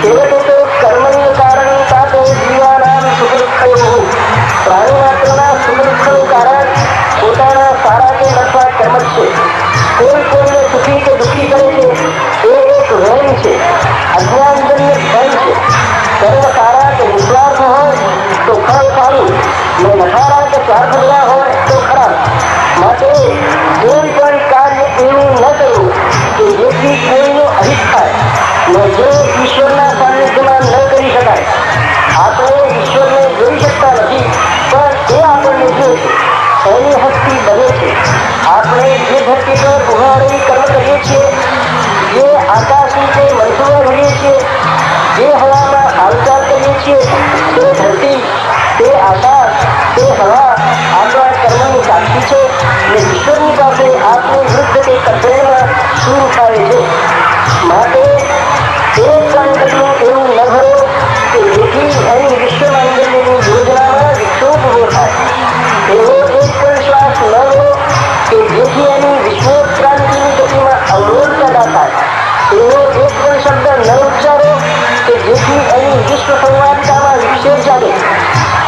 છેવટે તો કર્મનું કારણ સાથે જીવાનામ સુખ દુઃખયોઃ. પ્રાણી માત્રના સુખ દુઃખનું કારણ પોતાના સારા કે નશા કર્મ જ છે. કોઈ કોઈને સુખી કે દુઃખી કરે છે એ એક વહેમ છે, અજ્ઞાનજન્ય ભય છે. કર્મ સારા કે નિસ્વાર્થ હોય તો ફળ સારું, ને નકારા કે સ્વાર્થના હોય તો ખરાબ. માટે કોઈ પણ કાર્ય એવું ન કરવું કે જેથી કોઈનો અહિત થાય, ને જે ઈશ્વરના સાનિધ્યમાં ન કરી શકાય. આપણે ઈશ્વરને જોઈ શકતા નથી, પણ એ આપણને જોઈ છે, એની હસ્તી બને છે. આપણે જે ધરતી પર ઉભા રહી કર્મ કરીએ છીએ, જે આકાશ નીચે મનસુવા ભરીએ છીએ, જે હવામાં હાલચાલ કરીએ છીએ, તે ધરતી, તે આકાશ, તે હવા આપણા કર્મની સાક્ષી છે, ને ઈશ્વરની પાસે આપની વૃદ્ધ કે કચેરીમાં શું થાય છે. માટે એક સંકલ્પનું એવું ન ભરો કે જેથી એની વિશ્વ માંગલ્યની યોજનામાં વિક્ષોભ ઉભો થાય. એવો એક પણ શ્વાસ ન લો કે જેથી એની વિશ્વોત્ક્રાંતિની ગતિમાં અવરોધ પેદા થાય. એવો એક પણ શબ્દ ન ઉચ્ચારો કે જેથી એની વિશ્વ સંવાદિતામાં વિક્ષેપ જાગે.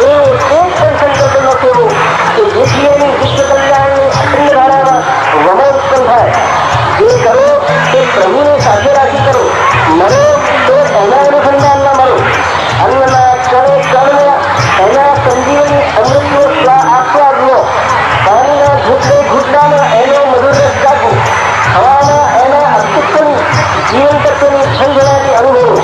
એ એક પણ સંકલ્પ ન કહેવો કે જેથી એની વિશ્વ કલ્યાણની અખંડ ધારામાં વમન ઉત્પન્ન થાય. જે કરો તે પ્રભુને સાથે રાખી કરો. મરો તો એના અનુસંધાનમાં મરો. અન્નના કણે કણમાં એના સંજીવની અમૃતનો આસ્વાદ લો. પાણીના ઘૂંટડે ઘૂંટડામાં એનો મધુર રસ ચાખો. હવામાં એના અસ્તિત્વની જીવન તત્વની છંદણાની અનુભવો.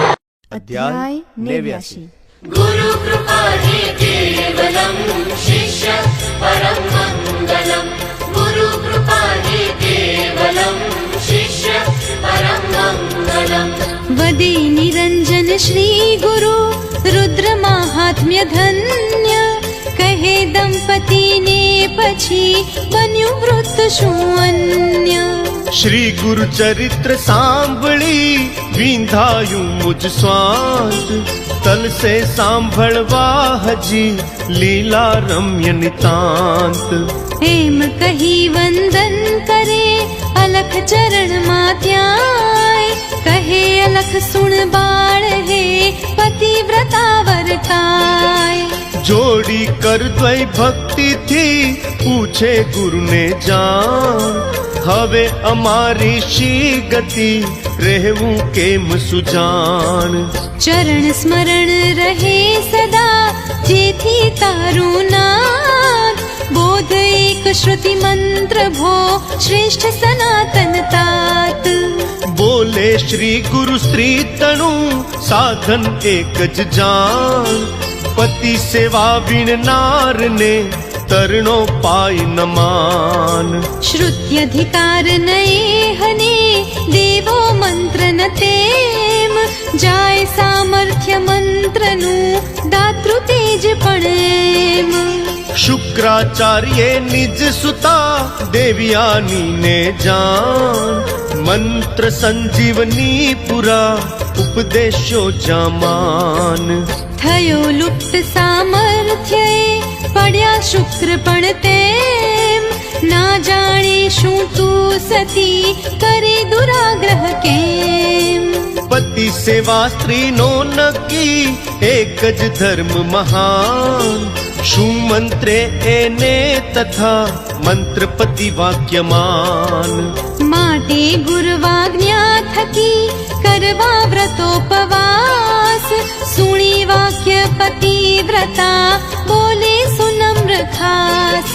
અધ્યાય 89 गुरु कृपा हि केवलम् शिष्य परं मङ्गलम्. गुरु कृपा हि केवलम् शिष्य परं मङ्गलम्. वदे निरंजन श्री गुरु रुद्र महात्म्य धन्य. કહે દંપતી ને પછી બન્યું વૃત્ત શું અન્ય. શ્રી ગુરુ ચરિત્ર સાંભળી વિંધાયું મુજ સ્વાદ. તલ સે સાંભળવા હજી લીલા રમ્ય નિતાંત. એમ કહી વંદન કરે અલખ ચરણ માં ત્યાંય. કહે અલખ સુણ બાળ હે પતિવ્રતા વરતાય. જોડી કર દ્વૈ ભક્તિ થી પૂછે ગુરુને જાણ. હવે અમારી શી ગતિ રહેવું કેમ સુજાણ. ચરણ સ્મરણ રહે સદા જેથી તારું નામ. બોધ એક શ્રુતિ મંત્ર ભો શ્રેષ્ઠ સનાતન તાત. બોલે શ્રી ગુરુ સ્ત્રી તણું સાધન એક જ જાણ. પતિ સેવા વિણનાર ને તરણો પાય નમાન. શ્રુત્યધિકાર નયે દેવો મંત્ર ન તેમ. જાય સામર્થ્ય મંત્રનું દાતૃ તેજ પણ એમ. શુક્રાચાર્ય નિજ સુતા દેવ્યાની ને જાણ. મંત્ર સંજીવની પુરા ઉપદેશો જામાન. થયો લુપ્ત સામર્થ્ય પડ્યા શુક્ર પણ તેમ. ના જાણે શું તું સતી કરે દુરાગ્રહ કેમ. પતિ સેવા સ્ત્રીનો નક્કી એક જ ધર્મ મહાન. શું મંત્રે એને તથા મંત્રપતિ વાક્યમાન. માટે ગુરુવાજ્ઞા થકી કરવા વ્રતોપવાસ. સુણી વાક્ય પતિવ્રતા બોલે સુનમ્ર ખાસ.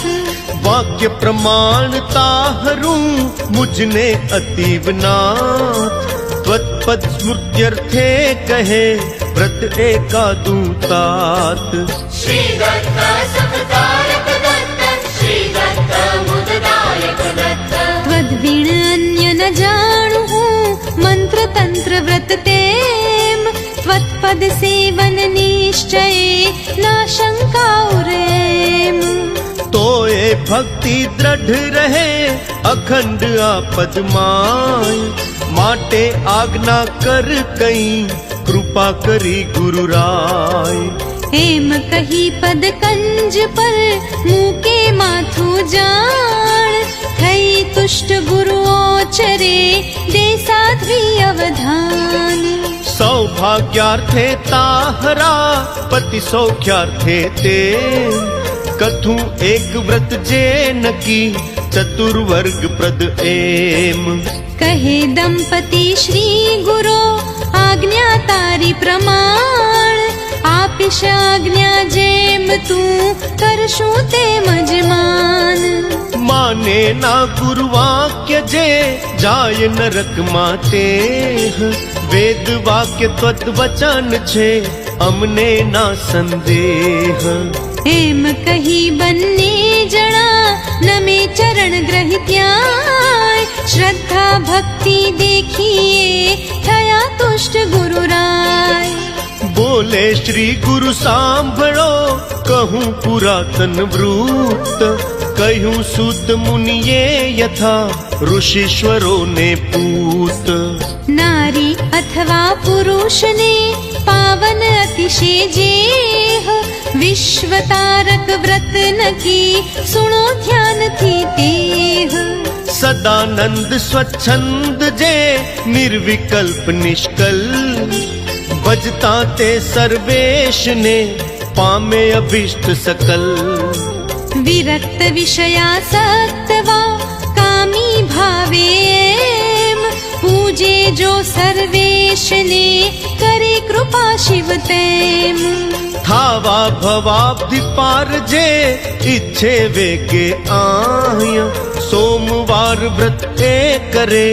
વાક્ય પ્રમાણતા હરું મુજને અતીવ નાથ. ત્વત્પદ સ્મૃત્યર્થે કહે વ્રત એકાદું तात. श्री दत्त सुखकारक दत्त श्री दत्त मुददायक दत्त. ત્વદ્વિણ અન્ય ન જાણું હું મંત્ર તંત્ર વ્રત તેમ. ત્વત્પદ સેવન નિશ્ચય ના શંકા રેમ. તો એ ભક્તિ દ્રઢ રહે અખંડ આપદમાય. માટે આજ્ઞા કર કઈ કૃપા કરી ગુરુ રાય. એમ કહી પદ કંજ પર મૂકે માથું જાણ. થઈ તુષ્ટ ગુરુઓ ચરે દે સાધ્વી અવધાન. સૌ सौभाग्यार्थे ताहरा पति सौख्यार्थे ते कथू एक व्रत जे नकी चतुर्वर्ग प्रद एम કહે દંપતિ શ્રી ગુરો આજ્ઞા તારી પ્રમાણ આપીશ આજ્ઞા જેમ તું કરશું તેમ જ માન माने ना गुरु वाक्य जे जाय नरक माते वेद वाक्य त्वत वचन छे अमने ना संदेह એમ કહી બંને જણા નમે ચરણ ગ્રહિત્યાય શ્રદ્ધા ભક્તિ દેખીએ થયા તુષ્ટ ગુરુરાય बोले श्री गुरु सांभळो कहूँ पुरातन वृत्त कहूँ सूत मुनिये यथा ऋषीश्वरो ने पूत નારી અથવા પુરુષને પાવન અતિશય જેહ વિશ્વ તારક વ્રત નકી સુણો ધ્યાનથી તેહ सदानंद स्वच्छंद जे निर्विकल्प निष्कल्प भजता ते सर्वेश ने पामे अभिष्ट सकल વિરક્ત વિષયાસક્તવા કામી ભાવે એમ પૂજે જો સર્વેશને કરે કૃપા શિવ તેમ थावा भवाब्धि पार जे इच्छे वेगे आय सोमवार व्रत ए करे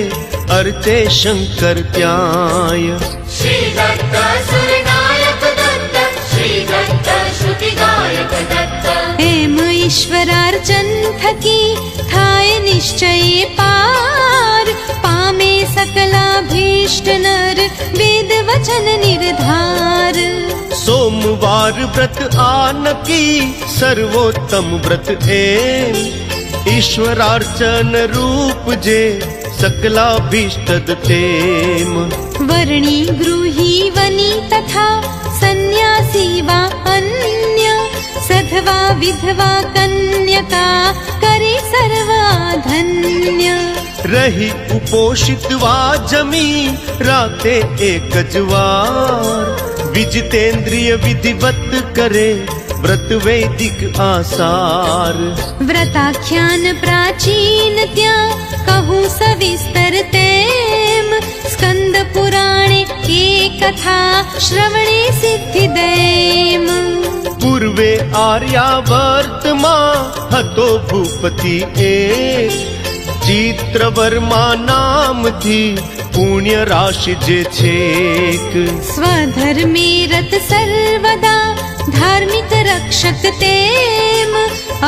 अर्चे शंकर त्याय श्री दत्त सुरनायक दत्त श्री दत्त श्रुति गायक दत्त એમ ઈશ્વરાર્ચન થકી થાય નિશ્ચય પાર પામે સકલાભીષ્ટ નર વેદ વચન નિર્ધાર सोमवार व्रत आनकी सर्वोत्तम व्रत ए ईश्वरार्चन रूप जे सकलाभीष्ट तेम વર્ણી ગૃહી વની તથા સંન્યાસી વા અન્ય સધવા વિધવા કન્યકા કરે સર્વા ધન્ય रही उपोषित वा जमी राते एक ज વાર विजितेन्द्रिय विधिवत करे व्रत वैदिक आसार વ્રતાખ્યાન પ્રાચીન ત્યાં કહું સવિસ્તર તેમ સ્કંદ પુરાણે એ કથા શ્રવણે સિદ્ધિ દેમ પૂર્વે આર્યાવર્તમાં હતો ભૂપતિ એક ચિત્રવર્મા નામથી પુણ્ય રાશિ જે છેક સ્વધર્મે રત સર્વદા ધાર્મિક રક્ષક તેમ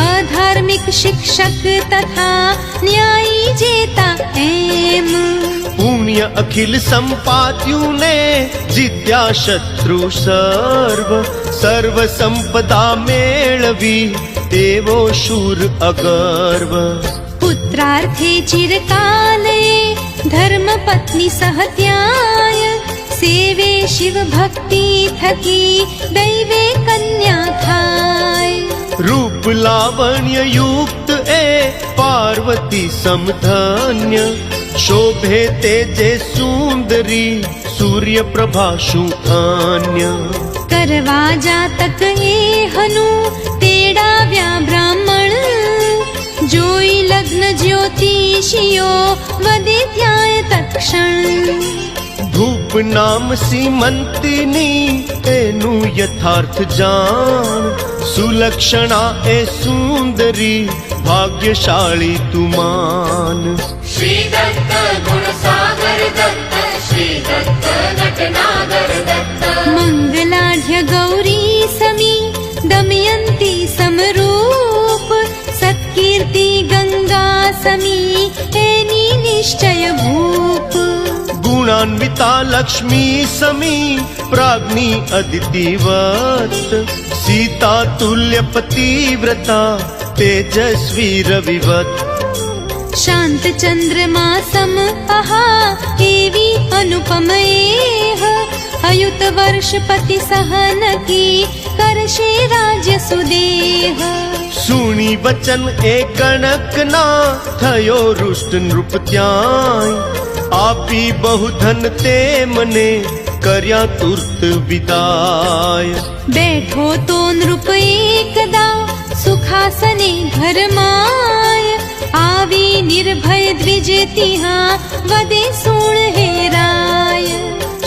અધાર્મિક શિક્ષક તથા ન્યાયી જેતા એમ પુણ્ય અખિલ સંપાદ્યું ને જીત્યા શત્રુ સર્વ સંપદા મેળવી તેવો શૂર અગર્વ પુત્રાર્થે ચિરકાલે ધર્મ પત્ની સહત્યાય સેવે શિવ ભક્તિ થકી દૈવે કન્યા થાય રૂપ લાવણ્ય યુક્ત એ પાર્વતી સમધન્ય શોભે તેજે સુંદરી સૂર્ય પ્રભા શું અન્ય કરવા જાતક એ હનુ તેડાવ્યા બ્રાહ્મણ જોઈ લગ્ન જ્યોતિષીઓ વધે ત્યાંય તક્ષણ ભૂપ નામ સીમંતિની એનું યથાર્થ જાણ સુલક્ષણા એ સુંદરી ભાગ્યશાળી તુમાન श्री दत्त गुण सागर दत्त श्री दत्त नटनागर दत्त મંગલાઢ્ય ગૌરી સમી દમયંતી સમરૂપ સત્કીર્તિ ગંગા સમી એની નિશ્ચય ભૂપ ગુણાન્વિતા લક્ષ્મી સમી પ્રાજ્ઞી અદિતિવત સીતા તુલ્ય પતિવ્રતા તેજસ્વી રવિવત શાંત ચંદ્રમા સમ અહા એવી અનુપમ એહ અયુત વર્ષપતિ સહનકી કરશે રાજ્ય સુદેહ સુણી વચન એ કણકના થયો રુષ્ટ નૃપ ત્યાંય આપી બહુ ધન તે મને કર્યા તુર્ત વિદાય. બેઠો તો નૃપ એકદા સુખાસને ઘરમાય, આવી નિર્ભય દ્વિજ તિહા વદે સુણ હેરાય.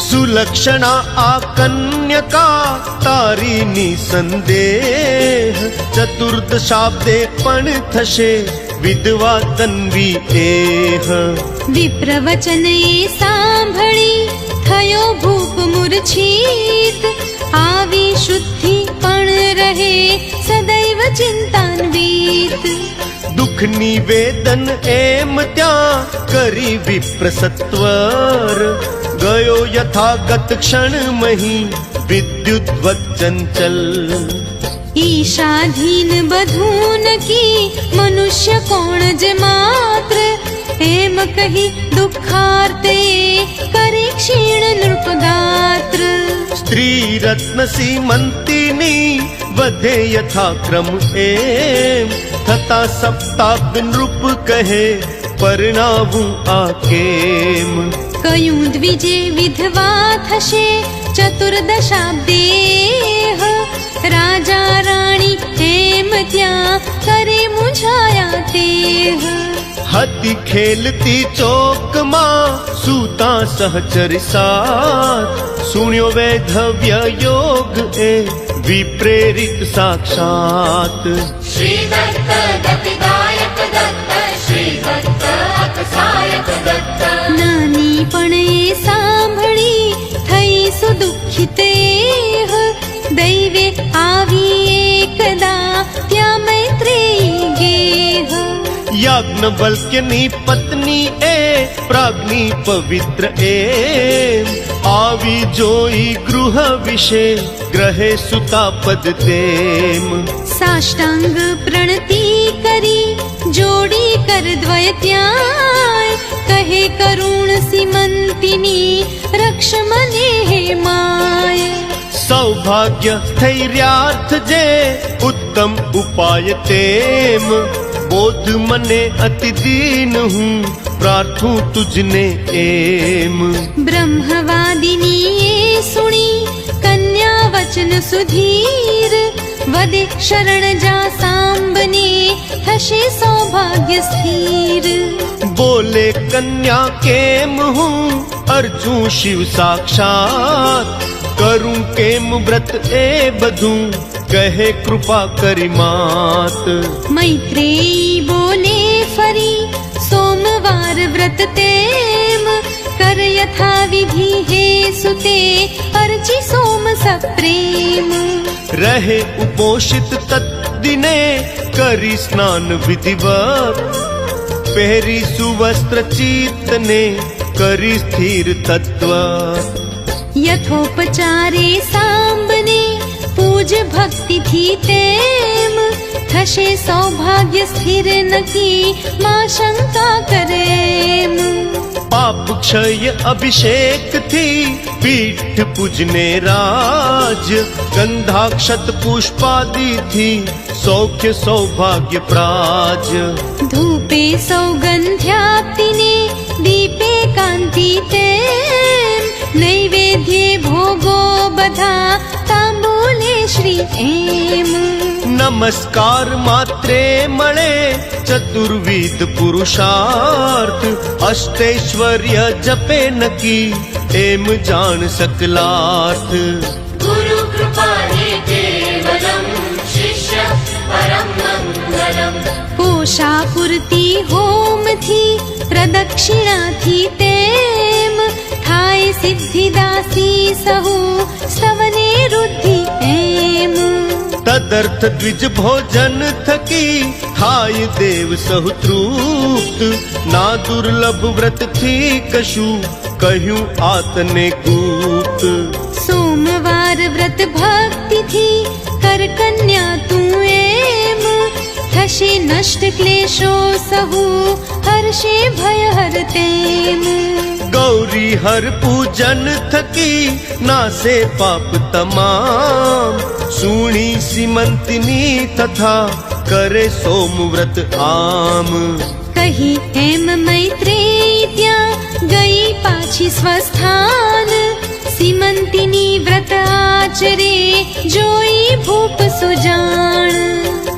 સુલક્ષણા આ કન્યકા તારી નિસંદેહ, ચતુર્દશાબ્દે પણ થશે વિધવા તન્વી એહ. વિપ્રવચન એ સાંભળી થયો ભૂપ મૂર્છિત, આવી શુદ્ધિ પણ રહે સદૈવ ચિંતાન્વિત. દુઃખની વેદન એમ ત્યાં કરી વિપ્ર સત્વર, ગયો યથાગત ક્ષણમહી વિદ્યુતવત ચંચલ. ઈશાધીન બધું નકી મનુષ્ય કોણ જ માત્ર, એમ કહી દુઃખાર્તે કરે ક્ષીણ નૃપગાત્ર. સ્ત્રી રત્ન સીમંતીની વધે યથાક્રમ એમ, થતા સપ્તાબ્દ નૃપ કહે પરણાવું આ કેમ. કયું દ્વિજે વિધવા થશે ચતુર્દશાબ્દે, રાજા રાણી એમ ત્યાં કરે મૂંઝાયા તેહ. હતી ખેલતી ચોકમાં સૂતા સહચર સાથ, સુણ્યો વૈધવ્ય યોગ એ વિપ્રેરિત સાક્ષાત. શ્રી દત્ત ગતિદાયક દત્ત, શ્રી દત્ત અકસાયક દત્ત. નાની પણ એ સાંભળી થઈ સુદુઃખિત એહ, દૈવે આવી એકદા ત્યાં મૈત્રેયી ગેહ. યાજ્ઞવલ્ક્યની પત્ની એ પ્રાજ્ઞી પવિત્ર એમ, આવી જોઈ ગૃહ વિશે ગ્રહે સુતા પદ તેમ. સાષ્ટાંગ પ્રણતિ કરી જોડી કર દ્વય ત્યાંય, કહે કરુણ સિમંતિની રક્ષ મને હે માય. સૌભાગ્ય સ્થૈર્યાર્થ જે ઉત્તમ ઉપાય તેમ, બોધ મને અતિ દીન હું પ્રાર્થું તુજને એમ. બ્રહ્મવાદિની એ સુણી કન્યા વચન સુધીર, વદે શરણ જા સાંબને થશે સૌભાગ્ય સ્થિર. બોલે કન્યા કેમ હું અર્જું શિવ સાક્ષાત, કરું કેમ વ્રત એ બધું કહે કૃપા કરી માત. મૈત્રેયી બોલે ફરી સોમવાર વ્રત તેમ, કર યથા વિધિ હે સુતે અર્ચી સોમ સપ્રેમ. રહે ઉપોષિત તદ્દિને કરી સ્નાન વિધિવત, પહેરી સુવસ્ત્ર ચિત્તને કરી સ્થિર તત્વ. યથોપચારે સાંબને પૂજ ભક્તિથી તેમ, થશે સૌભાગ્ય સ્થિર નકી માં શંકા કરેમ. પાપ ક્ષય અભિષેક થી પીઠ પૂજને રાજ, ગંધાક્ષત પુષ્પાદિ થી સૌખ્ય સૌભાગ્ય પ્રાજ. ધૂપે સૌગંધ્યાપ્તિને દીપે કાંતિ તેમ, નૈવેદ્યે ભોગો બધા તાંબૂલે શ્રી એમ. નમસ્કાર માત્રે મળે ચતુર્વિધ પુરુષાર્થ, અષ્ટૈશ્વર્ય જપે નકી એમ જાણ સકલાર્થ. ગુરુ કૃપાને કેવલમ, શિષ્ય પરમ મંગલમ. કોશાપૂર્તિ હોમથી પ્રદક્ષિણાથી તેમ, થાય સિદ્ધિદાસી સહુ સ્તવને રુદ્ધિ એમ. તદર્થ દ્વિજ ભોજન થકી થાય દેવ સહુ તૃપ્ત, ના દુર્લભ વ્રત થી કશું કહ્યું આતને ગુપ્ત. સોમવાર વ્રત ભક્તિથી કર કન્યા તું એમ, થશે નષ્ટ ક્લેશો સહુ હર્ષે ભય હર તેમ. ગૌરી હર પૂજન થકી નાસે પાપ તમામ, સુણી સીમંતિની તથા કરે સોમવ્રત આમ. કહી એમ મૈત્રેયી ત્યાં ગઈ પાછી સ્વસ્થાન, सीमंतिनी व्रत आचरे जोई भूप सुजाण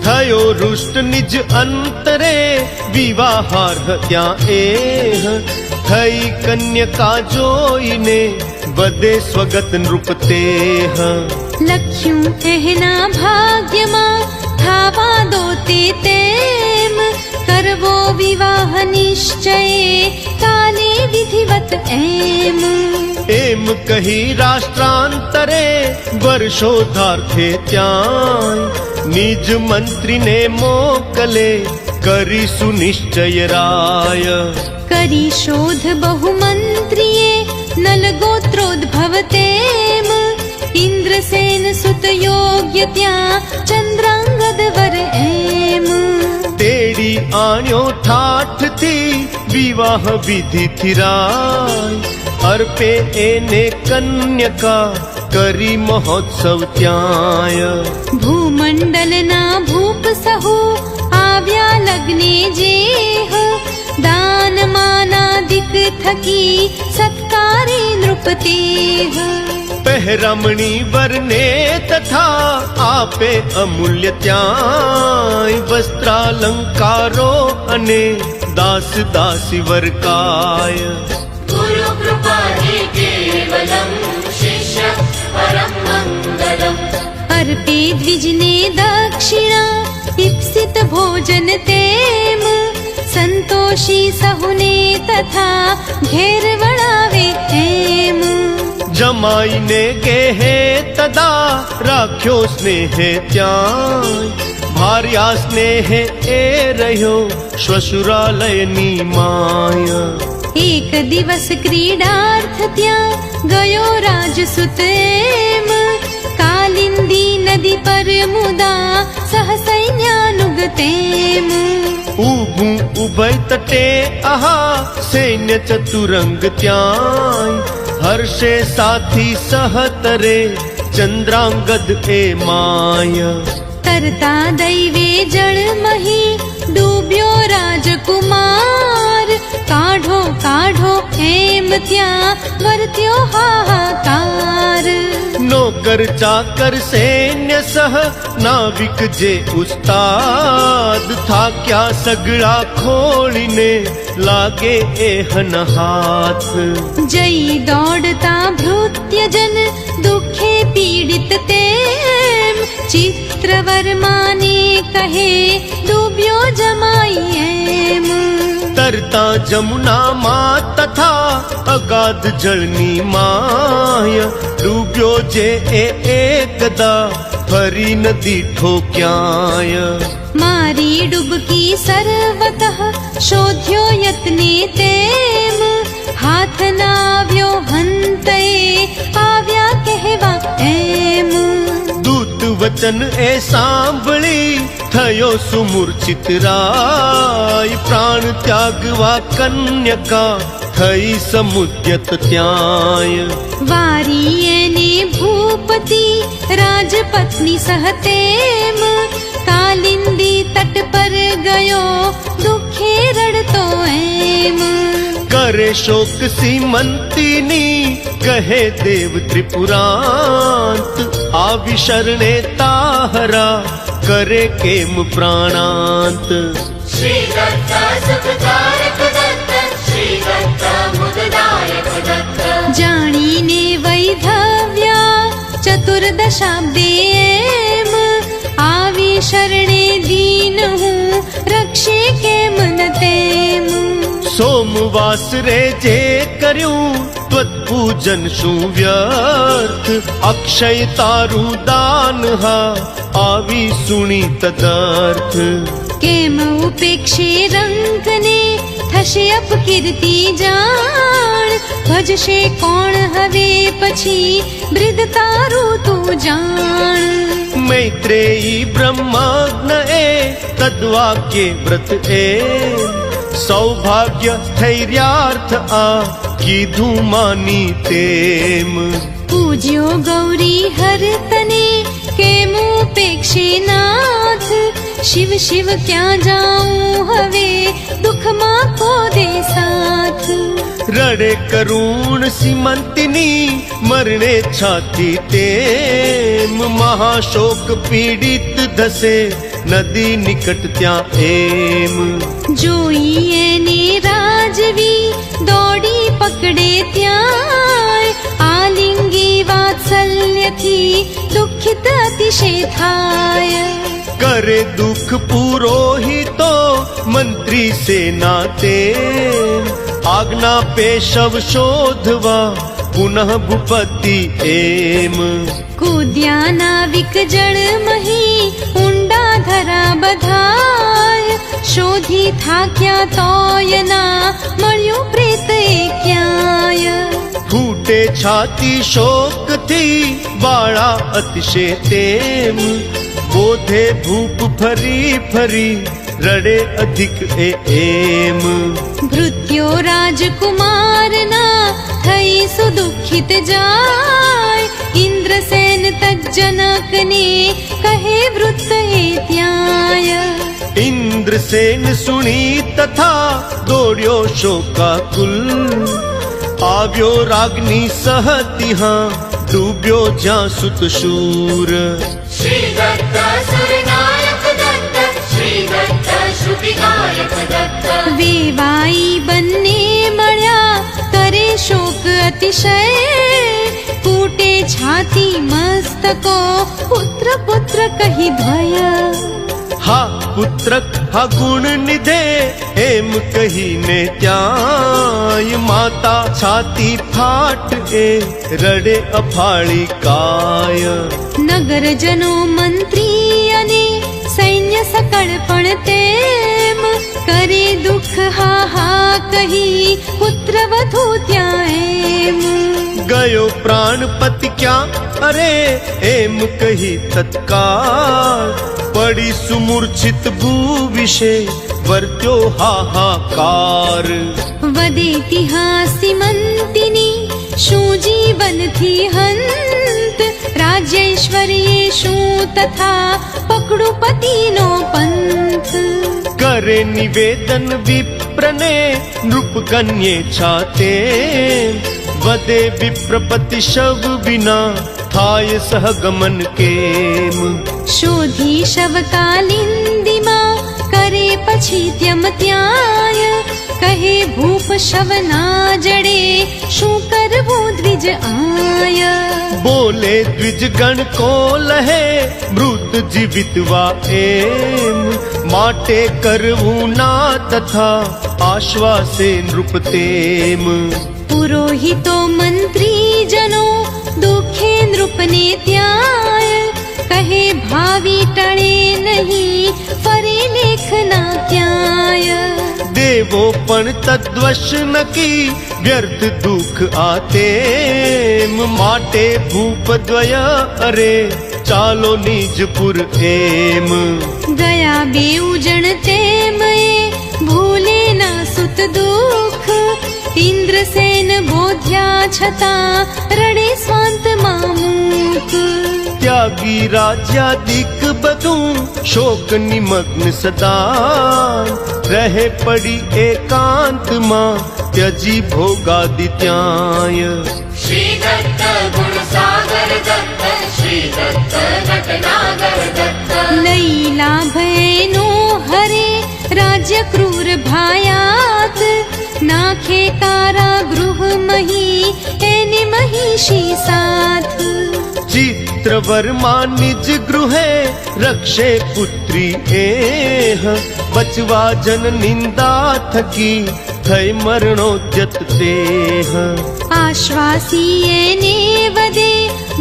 થયો રુષ્ટ નિજ અંતરે વિવાહાર્હ ત્યાં એહ થઈ કન્યકા જોઈને બધે સ્વગત નૃપતેહ લખ્યું એહના ભાગ્યમાં થાવા દો તે તેમ કરવો વિવાહ નિશ્ચય કાલે વિધિવત એમ એમ કહી રાષ્ટ્રાંતરે વર્ષોધાર્થે ત્યાં નિજ મંત્રીને મોકલે કરી સુનિશ્ચય રાય કરી શોધ બહુમંત્રીએ નલગોત્રોદ્ભવ તેમ ઇન્દ્રસેન સુત યોગ્ય ત્યાં ચંદ્રાંગદ વર એમ તેડી આણ્યો ઠાઠથી વિવાહ વિધિથી રાય અર્પે એને કન્યકા કરી મહોત્સવ ત્યાંય ભૂમંડલના ભૂપ સહુ આવ્યા લગ્ને જેહ દાનમાનાદિક થકી સત્કારે નૃપતેહ પહેરમણી વરને તથા આપે અમૂલ્ય ત્યાંય વસ્ત્રાલંકારો અને દાસ દાસી વર્કાય गुरु कृपा ही केवलम शिष्य परम मंगलम અર્પે દ્વિજને દક્ષિણા ઇપ્સિત ભોજન તેમ સંતોષી સહુને તથા ઘેર વળાવે એમ જમાઈને ગેહે તદા રાખ્યો સ્નેહે ત્યાંય ભાર્યા સ્નેહે એ રહ્યો શ્વશુરાલયની માય એક દિવસ ક્રીડાર્થ ત્યાં ગયો રાજસુત એમ કાલિંદી નદી પર મુદા સહસૈન્યાનુગતેમ ઊભું ઉભય તટે આહા સૈન્ય ચતુરંગ ત્યાંય હર્ષે સાથી સહતરે ચંદ્રાંગદ એ માય તરતા દૈવે જળમહી ડૂબ્યો રાજકુમાર કાઢો કાઢો એમ ત્યાં વર્ત્યો હાહાકાર નોકર ચાકર સૈન્ય સહ નાવિક જે ઉસ્તાદ થાક્યા સગળા ખોળીને લાગે એ હાથ જઈ દોડતા ભૃત્યજન દુઃખે પીડિત તેમ ચિત્રવર્માને કહે ડૂબ્યો જમાઈ એમ તરતા જમુનામાં તથા અગાધ જળની માય ડૂબ્યો જે એ એકદા ફરી ન દીઠો ક્યાંય મારી ડૂબકી સર્વતઃ શોધ્યો યત્ને તેમ હાથ નાવ્યો હંતએ આવ્યા કહેવા એમ દૂત વચન એ સાંભળી થયો સુમૂર્છિત રાય પ્રાણ ત્યાગવા કન્યકા થઈ સમુદ્યત ત્યાંય વારી એને ભૂપતિ રાજપત્ની સહતેમ કાલિંદી તટ પર ગયો દુઃખે રડતો એમ કરે શોક સીમંતીની કહે દેવ ત્રિપુરાંત આવી શરણે તાહરા કરે કેમ પ્રાણાંત श्री दत्त सुखकारक दत्त श्री दत्त मुददायक दत्त જાણીને વૈધવ્યા ચતુર્દશાબ્દે એમ આવી શરણે દીન હું રક્ષે કેમ ન તેમ સોમવાસ રે જે કર્યું ત્વત્પૂજન શું વ્યર્થ અક્ષય તારું દાન હા આવી સુણી તદર્થ કેમ ઉપેક્ષે રંકને થશે અપકીર્તિ જાણ ભજશે કોણ હવે પછી બ્રિદ તારું તું જાણ મૈત્રેયી બ્રહ્મજ્ઞ એ તદ્વાક્યે વ્રત એ સૌભાગ્ય સ્થૈર્યાર્થ આ કીધું માની તેમ પૂજ્યો ગૌરી હર તને કેમ ઉપેક્ષે નાથ શિવ શિવ ક્યાં જાઉં હવે દુઃખમાં ખો દે સાથ રડે કરુણ સીમંતિની मरणे छाती तेम महाशोक पीड़ित धसे नदी निकट त्या एम જોઈ એને રાજવી દોડી પકડે ત્યાંય આલિંગી વાત્સલ્યથી દુઃખિત અતિશય થાય करे दुख पुरोहितो मंत्री सेना तेम आज्ञा पेशव शोधवा पुनः भूपति एम કૂદ્યા નાવિક જળમહી ઊંડા ધરા બધાય શોધી થાક્યા તોય ના મળ્યું પ્રેત એ ક્યાંય फूटे छाती शोक थी बाळा अतिशय तेम बोधे भूप फरी फरी रडे अधिक एम ભૃત્યો રાજકુમારના થઈ સુદુખિત જાય ઇન્દ્રસેન તજ્જનકને કહે વૃત્ત એ ત્યાંય इंद्रसेन सुनी तथा दौड़्यो शोकाकुल આવ્યો રાજ્ઞી સહતિહા ડૂબ્યો જ્યાં સુત શૂર श्री दत्त सुरनायक दत्त श्री दत्त श्रुति गायक दत्त વેવાઈ બંને મળ્યા કરે શોક અતિશય કૂટે છાતી મસ્તકો પુત્ર પુત્ર કહી ધ્વય હા પુત્રક હા ગુણ નિધે એમ કહીને ત્યાંય માતા છાતી ફાટ એ રડે અફાળી કાય નગરજનો મંત્રી અને સૈન્ય સકળ પણ તેમ કરે દુઃખ હા હા કહી પુત્ર વધુ ત્યાં એમ ગયો પ્રાણપતિ ક્યાં અરે એમ કહી તત્કાળ પડી સુમૂર્છિત ભૂ વિશે વર્ત્યો હાહાકાર વદેતી હાસી મંતિની શું જીવનથી હંત રાજ્યૈશ્વર્યે શું તથા પકડું પતિનો પંથ કરે નિવેદન વિપ્રને નૃપકન્યે છાતે વદે વિપ્રપતિ શવ વિના થાય સહગમન કેમ શોધી શવકાલિંદીમાં કરે પછી ત્યમ ત્યાય કહે ભૂપ શવના જડે શું કરવું દ્વિજ આય બોલે દ્વિજ ગણ કો લહે મૃત જીવિતવા એમ માટે કરવું ના તથા આશ્વાસે નૃપતેમ પુરોહિતો મંત્રી જનો દુઃખે નૃપને ત્યાય કહે ભાવિ ટળે નહીં ફરે લેખના ક્યાય દેવો પણ તદ્વશ નકી વ્યર્થ દુઃખ આતેમ માટે ભૂપદ્વય અરે ચાલો નિજપુર એમ ગયા બેઉ જણ તેમ એ ભૂલે ના સુત દુઃખ ઇન્દ્રસેન બોધ્યા છતાં રડે સ્વાંતમાં મૂક ત્યાગી રાજ્યાદિક બધું શોક નિમગ્ન સદા રહે પડી એકાંતમાં ત્યજી ભોગાદિ ત્યાંય श्री दत्त गुण सागर दत्त श्री दत्त नटनागर दत्त લૈલા ભયનો હરે રાજ્ય ક્રૂર ભાયાત નાખે કારા ગૃહ મહી એને મહિષી સાથ ચિત્રવર્મા નિજ ગૃહે રક્ષે પુત્રી એહ બચવા જન નિંદા થકી થઈ મરણોદ્યત દેહ આશ્વાસી એને વદે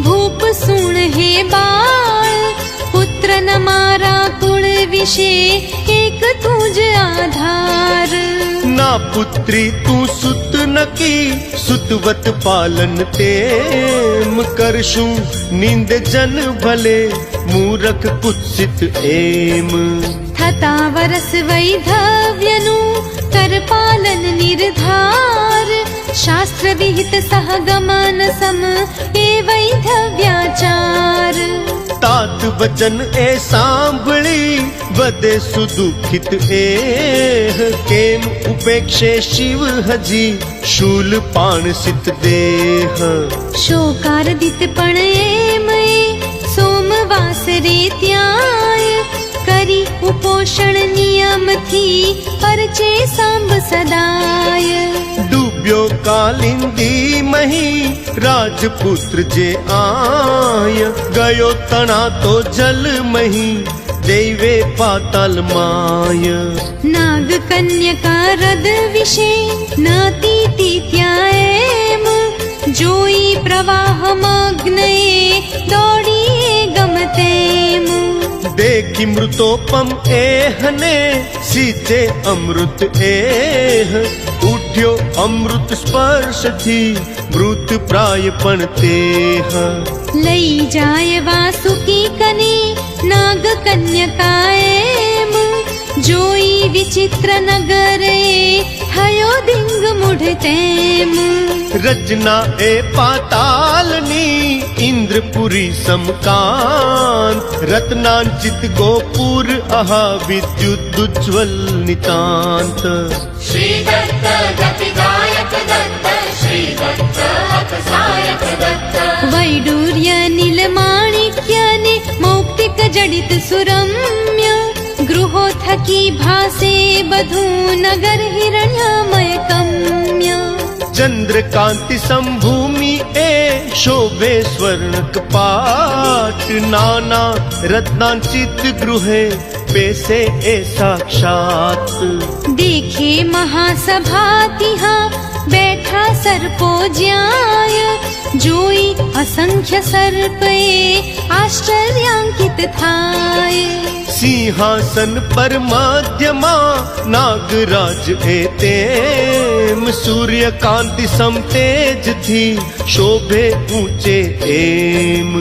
ભૂપ સુણ હે બાળ પુત્ર ન મારા કુળ વિશે એક તું જ આધાર ના પુત્રી તું સુત નકી સુતવત પાલન તેમ કરશું નિંદ જન ભલે મૂરખ કુત્સિત એમ થતા વરસ વૈધવ્યનું કર પાલન નિર્ધાર શાસ્ત્ર વિહિત સહગમન સમ એ વૈધવ્યાચાર तात વચન એ સાંભળી વધે સુદુખિત એહ કેમ ઉપેક્ષે શિવ હજી શૂલ પાણસિત દેહ શોકાર્દિત પણ એમ એ સોમવાસરે ત્યાંય કરી ઉપોષણ નિયમથી પરચે સાંભ સદાય ડૂબ્યો કાલિંદી મહી રાજપુત્ર જે આય ગયો તણાતો જલ મહી દૈવે પાતાલ માય નાગ કન્યકા રદ વિશે નાતી ત્યાં એમ જોઈ પ્રવાહમગ્ન એ દોડી ગમતેમ દેખી મૃતોપમ એહને સીચે અમૃત એહ ઉઠ્યો અમૃત સ્પર્શથી મૃત પ્રાય પણ તેહ લઈ જાય વાસુકી કને નાગ કન્યકા એમ જોઈ વિચિત્ર નગરે થયો દિંગ મૂઢ તેમ રચના એ પાતાલની ઇન્દ્રપુરી સમકાંત રત્નાંચિત ગોપુર અહા વિદ્યુત ઉજ્જવલ નિતાંત श्री दत्त गतिदायक दत्त श्री दत्त अकसायक दत्त વૈડૂર્ય નીલમાણિક્ય ને મૌક્તિક જડિત સુરમ્ય ગૃહો થકી ભાસે બધું નગર હિરણ્યમય કમ્ય ચંદ્રકાંતિ સંભૂમિ એ શોભે સ્વર્ણ કપાટ નાના રત્નાંચિત ગૃહે બેસે એ સાક્ષાત દેખે મહાસભા તિહા બેઠા સર્પો જ્યાય જોઈ અસંખ્ય સર્પ એ આશ્ચર્યાંકિત થાય સિંહાસન પર મધ્યમાં નાગરાજ એ તેમ સૂર્યકાંતિ સમતેજથી શોભે ઊંચે એમ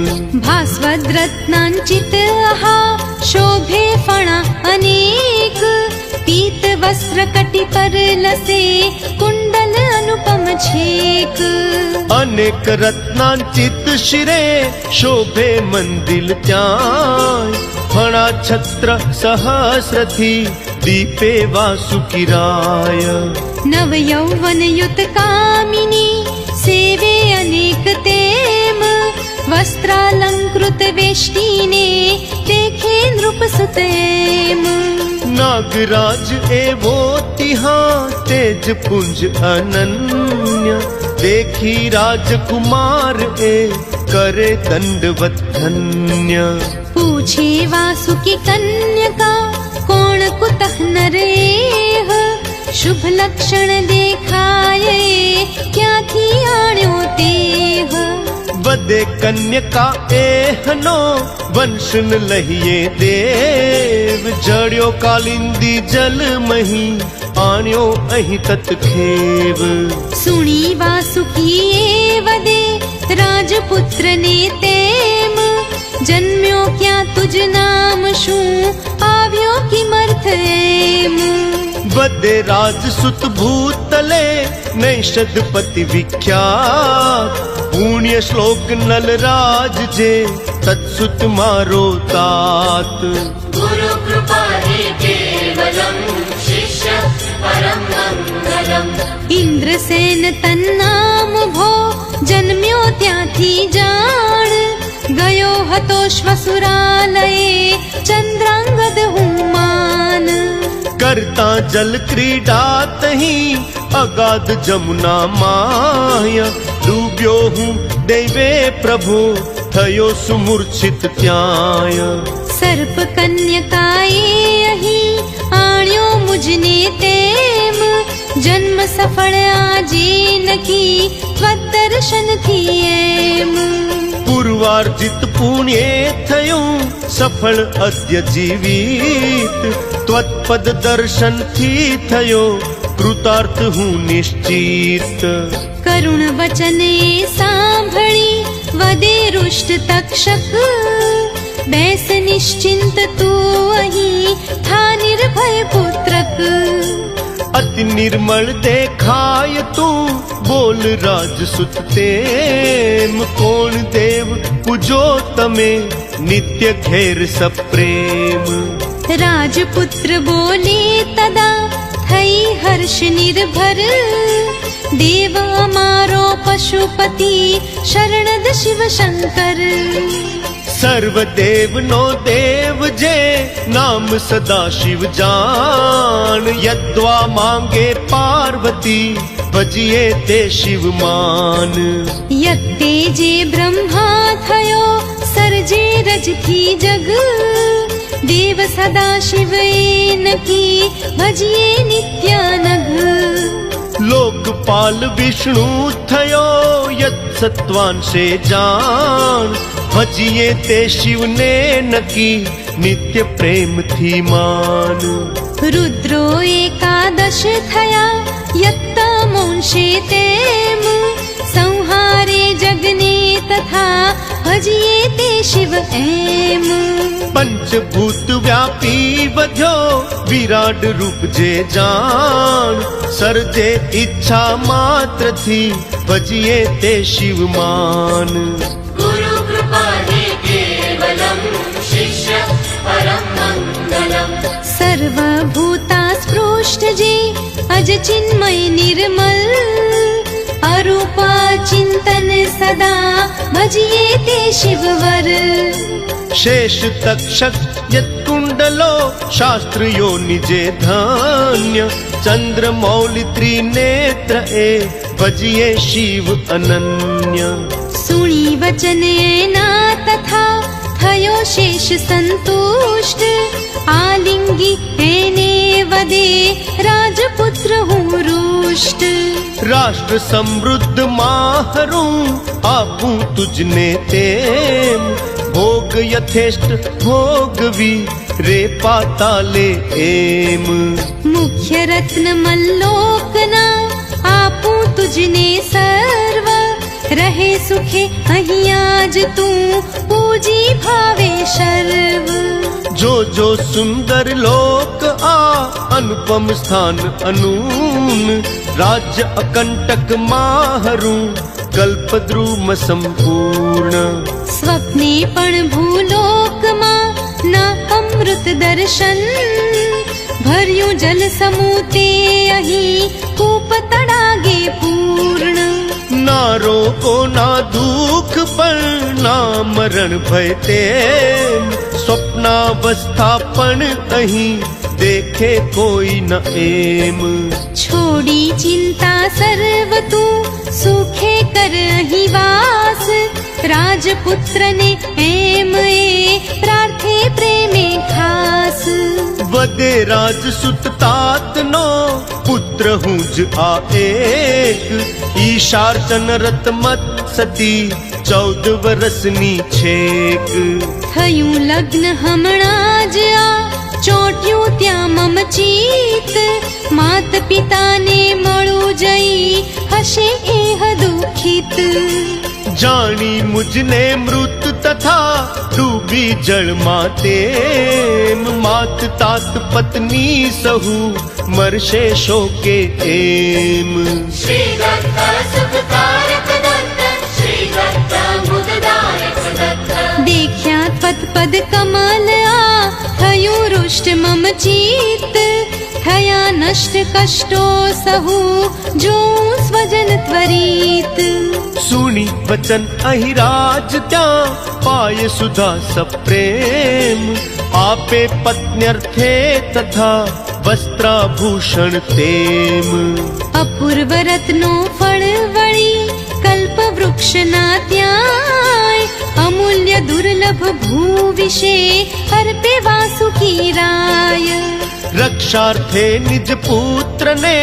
ભાસ્વદ રત્નાંચિત આહા શોભે ફણા અનેક પીત વસ્ત્ર કટી પર લસે કુંડલ અનુપમ છેક અનેક રત્નાંચિત શિરે શોભે મંદિલ ત્યાં ફણા છત્ર સહસ્રથી દીપે વાસુકિરાય નવ યૌવન યુત કામિની સેવે અનેક તેમ વસ્ત્રાલંકૃત વેષ્ટીને દેખે નૃપસુત એમ નાગરાજ એવો તિહા તેજ પુંજ અનન્ય દેખી રાજકુમાર એ કરે દંડવત ધન્ય પૂછે વાસુકી કન્યકા કોણ કુતઃ નરેહ શુભ લક્ષણ દેખાય ક્યાંથી આણ્યો તેહ વદે કન્યકા એહનો વંશન લહીએ દેવ જડ્યો કાલિંદી જલ મહી આણ્યો અહીં તત્ખેવ સુણી વાસુકી એ વદે રાજપુત્ર ને તેમ જન્મ્યો ક્યાં તુજ નામ શું આવ્યો કિમર્થ એમ વદે રાજસુત ભૂતલે નૈષદપતિ વિખ્યાત પુણ્ય શ્લોક નલરાજ જે તત્સુત મારો તાત गुरु कृपा ही केवलम शिष्य परम मंगलम ઇન્દ્રસેન તન્નામ ભો જન્મ્યો ત્યાંથી જાણ ગયો હતો શ્વસુરાલયે ચંદ્રાંગદ હુમાન કરતા જલ ક્રીડા તહી અગાધ જમુના માય ડૂબ્યો હું દૈવે પ્રભુ થયો સુમૂર્છિત ત્યાંય સર્પ કન્યકાએ અહીં આણ્યો મુજને તેમ જન્મ સફળ આજે નકી ત્વદર્શનથી એમ પૂર્વાર્જિત પુણ્યે થયું સફળ અદ્ય જીવિત ત્વત્પદ દર્શનથી થયો કૃતાર્થ હું નિશ્ચિત કરુણ વચને સાંભળી વદે રુષ્ટ તક્ષક બેસ નિશ્ચિંત તું અહીં થા નિર્ભય પુત્રક અતિ નિર્મળ દેખાય તું બોલ રાજસુત તેમ કોણ દેવ પૂજો તમે नित्य घेर सप्रेम। राजपुत्र बोले तदा थई हर्ष निर्भर, देव अमारो पशुपति शरणद शिव शंकर। सर्वदेव नो देव जे नाम सदा शिव जान, यद्वा मांगे पार्वती भजिए ते शिव मान। यत्ते जे ब्रह्मा थयो सर्जे रज थी जग, देव सदा शिव एन की भजिए नित्यानघ। लोकपाल विष्णु थयो यत् सत्वान से जान, भजिए ते शिव ने नकी नित्य प्रेम थी मान। रुद्रो एकादश थया यत्ता मोंशे तेम, संहारे जगने तथा भजिए ते शिव एम। पंचभूत व्यापी वध्यो विराट रूप जे जान, सर्जे इच्छा मात्र थी भजिए ते शिव मान। गुरु कृपा हि केवलम्, शिष्य परम मंगलम्। सर्वभूता स्पृष्ट जे अज चिन्मय निर्मल, अरूपा चिंतन सदा भजिए ते शिववर। शेष तक्षक यत्कुंडलो शास्त्र यो निजे धन्य, चंद्र मौलि त्रिनेत्र ए भजिए शिव अनन्य। सुनी वचन एना तथा थयो शेष संतुष्ट, आलिंगी एने वदे राजपुत्र हूँ रुष्ट। राष्ट्र समृद्ध माहरू आपू तुझने तेम, भोग यथेष्ट भोगवी रे पाताले एम। मुख्य रत्न मल्लोकना आपू तुझने सर्व, रहे सुखे अहियाज तू पूजी भावे शर्व। जो सुंदर लोक आ अनुपम स्थान अनून, राज्य अकंटक माहरू कल्पद्रुम संपूर्ण। स्वप्ने पण भूलोकमा ना अमृत दर्शन, भर्યું जल समूते अही कूप तडागे पूर्ण। ना रोको ना दुख पर ना मरण भय तेम, स्वप्नावस्था पण अही देखे कोई न एम। छोड़ी चिंता सर्व तू सुखे कर अही वास, राजपुत्र ने एम ए प्रार्थे प्रेमे खास। वदे राजसुत तात नो पुत्र हुंज आ एक, ईशार्चन रत मत सती 14 वरसनी छेक। थयूं लग्न हमणां ज आ ચોટ્યું ત્યાં મમ ચિત્ત, માત પિતાને મળું જઈ હશે એહ દુખિત। जानी मुझने मृत तथा डूबी जल मातेम, मात तात पत्नी सहु मरशे शोके एम। श्री दत्त सुखकारक दत्त, श्री दत्त मुददायक दत्त। દેખ્યા ત્વત પદ કમલ આ થયું रुष्ट मम चित्त, થયા નષ્ટ કષ્ટો સહુ જો સ્વજન ત્વરિત। सुनी वचन अहिराज त्या पाय सुधा सप्रेम, आपे पत्न्यर्थे तथा वस्त्राभूषण तेम। અપૂર્વ રત્નો ફળ વળી કલ્પ વૃક્ષના ત્યાંય, અમૂલ્ય દુર્લભ ભૂ વિશે અર્પે વાસુકી રાય। रक्षार्थे निज पुत्र ने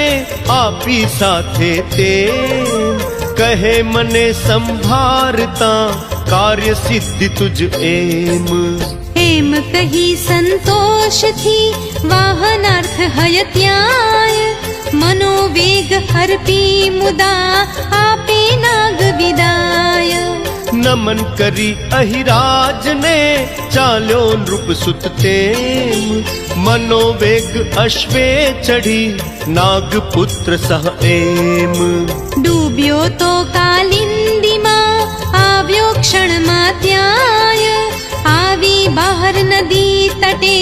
आपी साथे तेम, कहे मने संभारता कार्य सिद्धि तुझ एम। એમ કહી સંતોષથી વાહનાર્થ હય ત્યાંય, મનોવેગ હર્પી મુદા આપે નાગ વિદાય। नमन करी अहिराज ने चाल्यो नृप सुत तेम, मनोवेग अश्वे चढ़ी नाग पुत्र सह एम। ડૂબ્યો તો કાલિંદીમાં આવ્યો ક્ષણમાં ત્યાંય, આ બહાર નદી તટે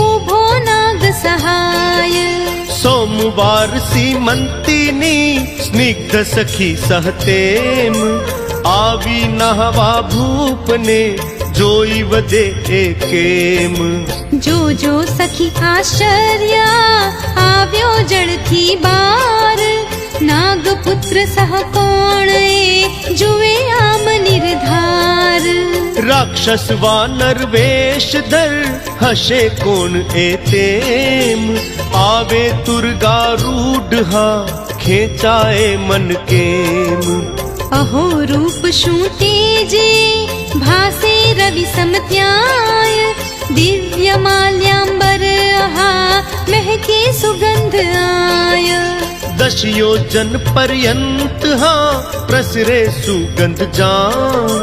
ઊભો નાગ સહાય. સોમવાર સીમંતીની સ્નિગ્ધ સખી સહતેમ આવી નહવા ભૂપને જોઈ વધે એ કેમ. જો સખી આશ્ચર્ય આવ્યો જળથી બાર. નાગપુત્ર સહ કોણ એ જુએ આમ નિર્ધાર. રાક્ષસ વાનર વેશધર હશે કોણ એ તેમ આવે તુર્ગારૂઢ હા ખેંચાય મન કેમ. અહો રૂપ શું તેજે ભાસે રવિ સમત્યાય. દિવ્ય માલ્યાંબર આહા મહેકે સુગંધ આય. દશ યોજન પર્યંત હા પ્રસરે સુગંધ જાણ.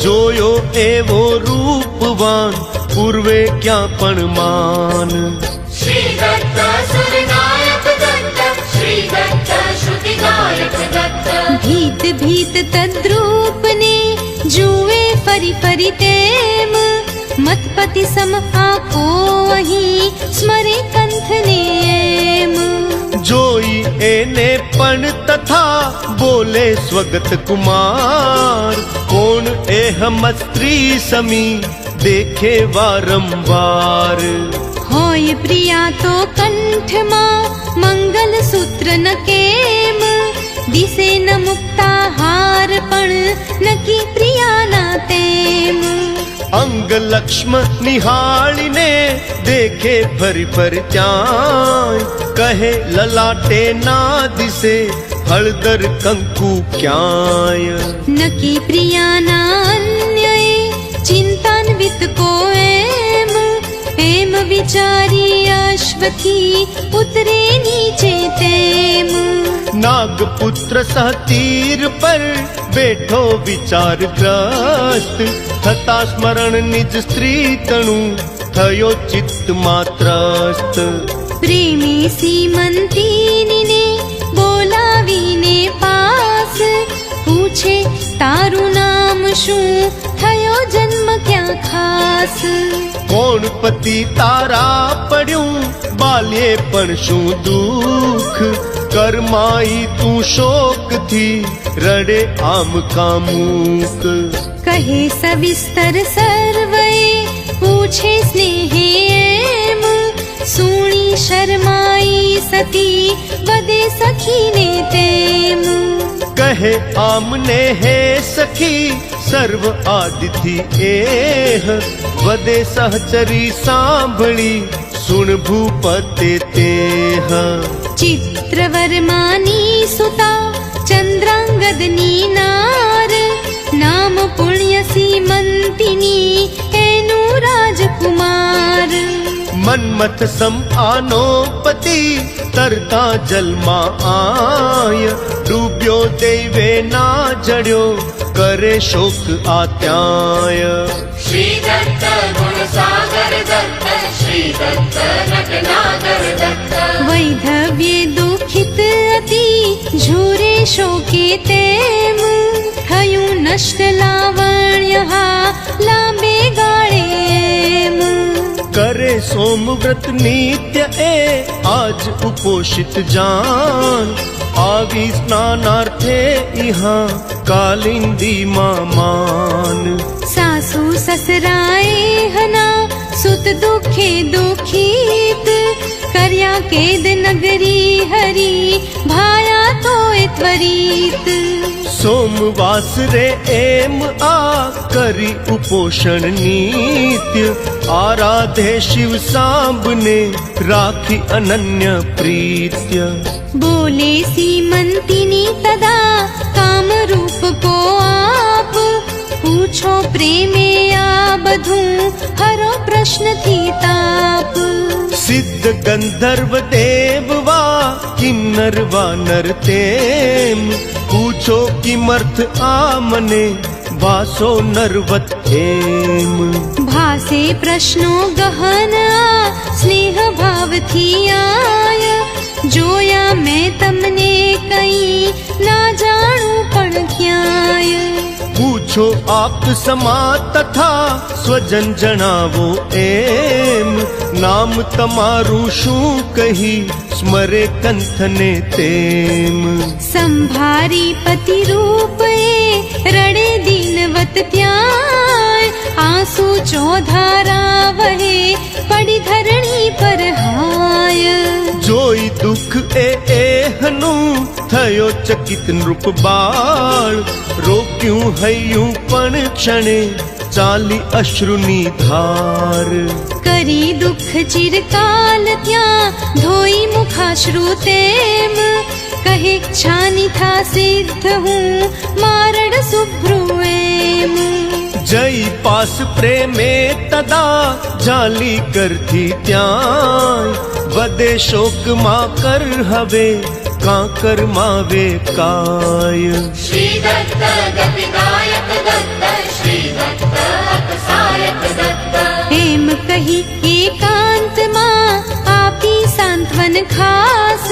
જોયો એવો રૂપવાન પૂર્વે ક્યાં પણ માન. શ્રી દત્ત સુરનાયક દત્ત શ્રી દત્ત શ્રુતિગાયક દત્ત. ભીત ભીત તદ્રૂપને જુએ ફરી ફરી તેમ. મતપતિ સમ આંખો અહીં સ્મરે કંથને એમ. જોઈ એને પણ તથા બોલે સ્વગત કુમાર. કોણ એ હમ સ્ત્રી સમી દેખે વારંવાર. હોય પ્રિયા તો કંઠમાં મંગલ સૂત્ર ન કેમ. દિશે ન મુક્તાહાર પણ નકી પ્રિયાના તેમ. અંગ લક્ષ્મ નિહાળીને દેખે ફરી ફરી ત્યાં. કહે લલાટે ના દિશે હળદર કંકુ ક્યાંય. નકી પ્રિયાના અન્યએ ચિંતાન્વિત કો એમ. એમ વિચારી અશ્વથી ઉતરે નીચે તેમ. નાગપુત્ર સહતીર પર બેઠો વિચારગ્રસ્ત. થતા સ્મરણ નિજ સ્ત્રી તણુ થયો ચિત્તમાં ત્રસ્ત. પ્રેમી સીમંતીનીને બોલાવીને પાસ. પૂછે તારું નામ શું થયો જન્મ ક્યાં ખાસ. કોણ પતિ તારા પડ્યું બાલ્યે પણ શું દુઃખ. કરમાઈ તું શોકથી રડે આમ કામુક. કહે સવિસ્તર સર્વે પૂછે સ્નેહે એમ. સુણી શરમાઈ સતી વદે સખીને તેમ. કહે આમને હે સખી સર્વ આદિથી એહ. વદે સહચરી સાંભળી સુણ ભૂપતે તેહ. ચિત્રવર્માની સુતા ચંદ્રાંગદની નાર. નામ પુણ્ય સીમંતિની એનું રાજકુમાર. મન્મથ સમ આનો પતિ તરતા જલમાં આય. ડૂબ્યો દૈવે ના જડ્યો કરે શોક આત્યાય. શ્રી દત્ત ગુણસાગર દત્ત શ્રી દત્ત નટનાગર દત્ત. વૈધવ્યે દુઃખિત અતિ ઝૂરે શોકે તેમ. થયું નષ્ટ લાવણ્ય હા લાંબે ગાળે એમ. કરે સોમવ્રત નિત્ય એ આજ ઉપોષિત જાન. આવી સ્નાનાર્થે ઇહા કાલિંદી માન. સાસુ સસરાએ હના સુત દુખે દુખિત. કર્યા કેદ નગરી હરી ભાયા તો ત્વરિત. સોમવાસ રે એમ આ કરી ઉપોષણ નિત્ય. આરાધે શિવ સાંબને રાખી અનન્ય પ્રીત્ય. બોલે સીમંતિની તદા કામરૂપ કો આપ. પૂછો પ્રેમે આ બધું હરો પ્રશ્નથી તાપ. સિદ્ધ ગંધર્વ દેવ વા કિન્નર વાનર તેમ. પૂછો કિમર્થ આ મને ભાસો નરવત એમ. ભાસે પ્રશ્નો ગહન આ સ્નેહ ભાવથી આય. જોયા મેં તમને કઈ ના જાણું પણ ક્યાંય. પૂછો આપ સમા તથા સ્વજન જણાવો એમ નામ તમારું શું કહી સ્મરે કંથને તેમ સંભારી પતિ રૂપ એ રડે દીનવત ત્યાં આંસુ ચોધારા વહે પડી ધરણી પર હાય જોઈ દુઃખ એહનું થયો ચકિત નૃપ બાળ રોક્યું હૈયું પણ ક્ષણે ચાલી અશ્રુની ધાર કરી દુઃખ ચિરકાલ ત્યાં ધોઈ મુખાશ્રુ તેમ કહે છાની થા સિદ્ધ હું મારડ શુભ્રુ એમ જય પાસ પ્રેમે તદા જાલી કરથી ત્યાં વધે શોકમાં કર હવે કાંકર માવે કાય શ્રી દત્ત ગતિદાયક દત્ત શ્રી દત્ત અપસાયક દત્ત એમ કહી એકાંતમાં આપી સાંત્વન ખાસ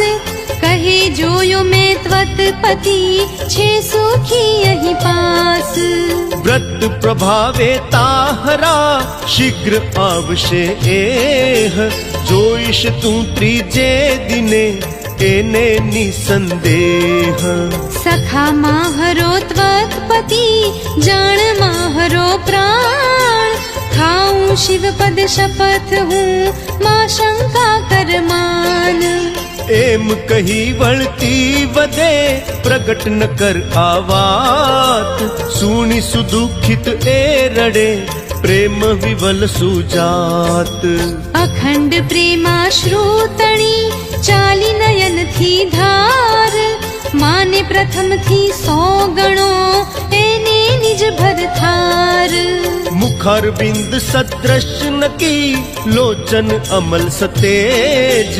કહે જોયો મેં ત્વત પતિ છે સુખી અહીં પાસ વ્રત પ્રભાવે તાહરા શીઘ્ર આવશે એહ જોઈશ તું ત્રીજે દિને એને નિસંદેહ સખા માહરો ત્વત્પતિ જાણ માહરો પ્રાણ ખાઉં શિવપદ શપથ હું માં શંકા કરમાન એમ કહી વળતી વધે પ્રગટ ન કર આવાત સુણી સુદુખિત એ રડે પ્રેમ વિવલ સુજાત અખંડ પ્રેમાશ્રુતણી ચાલી નયનથી ધાર માને પ્રથમથી 100 ગણો એને નિજ ભરથાર મુખારબિંદ સદ્રશ નકી લોચન અમલ સતેજ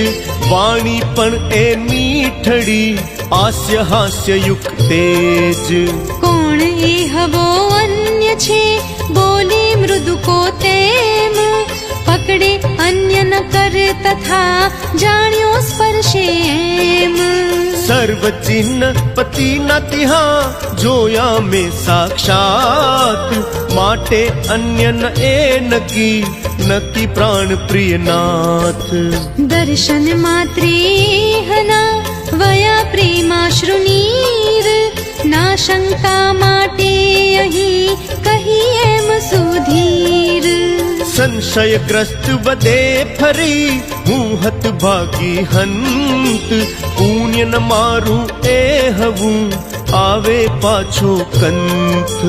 વાણી પણ એ મીઠડી હાસ્ય હાસ્ય યુક્ત તેજ કોણ એ હવો અન્ય છે બોલે મૃદુ કો તેમ પકડે અન્ય ન કર તથા જાણ્યો સ્પર્શે એમ સર્વ ચિહ્ન પતિ નતિહા જોયા મેં સાક્ષાત માટે અન્ય ન એ નકી નકી પ્રાણ પ્રિયનાથ દર્શન માત્રે હના વયા પ્રેમાશ્રુનીર ના શંકા માટે અહીં કહી એમ સુધીર સંશયગ્રસ્ત વધે ફરી હું હત ભાગી હંત પુણ્ય ન મારું એ હવું આવે પાછો કંથ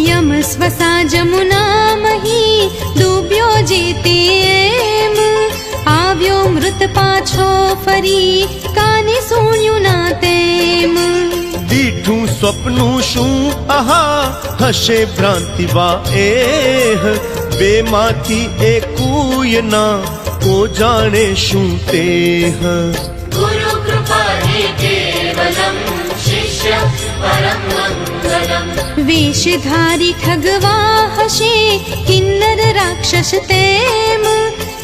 યમ સ્વસા જમુના મહી ડૂબ્યો જે તે એમ આવ્યો મૃત પાછો ફરી કાને સુણ્યું ના તેમ દીઠું સ્વપ્નું શું આહા હશે ભ્રાંતિવા એહ બેમાંથી એકુય ના કો જાણે શું તેહ ગુરુ કૃપા હે કેવલમ શિષ્ય પરમ મંગલમ વેશધારી ઠગવા હશે કિન્નર રાક્ષસ તેમ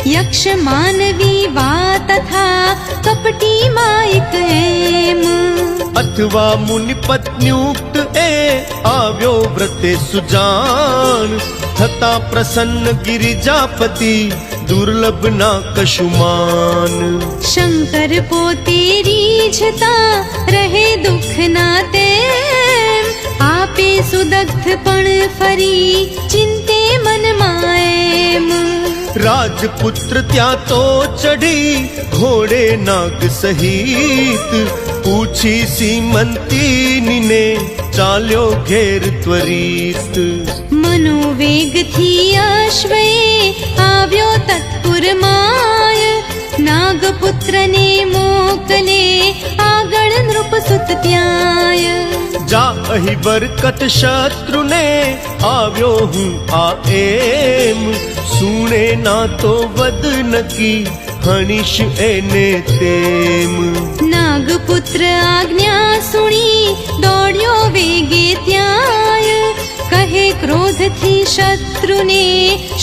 યક્ષ માનવી વા તથા કપટી માયક એમ અથવા મુનિ પત્ન્યુક્ત એ આવ્યો વ્રતે સુજાન થતા પ્રસન્ન ગિરિજાપતિ દુર્લભ ના કશુમાન શંકર પોતે રીઝતા રહે દુઃખ ના તેમ આપે સુદગ્ધ પણ ફરી ચિંતે મનમાં એમ રાજપુત્ર ત્યાં તો ચઢી ઘોડે નાગ સહિત પૂછી સીમંતીની ને ચાલ્યો ઘેર ત્વરિત મનોવેગથી અશ્વે આવ્યો તત્પુર માય નાગપુત્રને મોકલે આગળ નૃપસુત ત્યાંય જા અહીં બરકત શત્રુને આવ્યો હું આ એમ સુણે ના તો વદ નકી હણીશ એને તેમ નાગપુત્ર આજ્ઞા સુણી દોડ્યો વેગે ત્યાંય કહે ક્રોધથી શત્રુને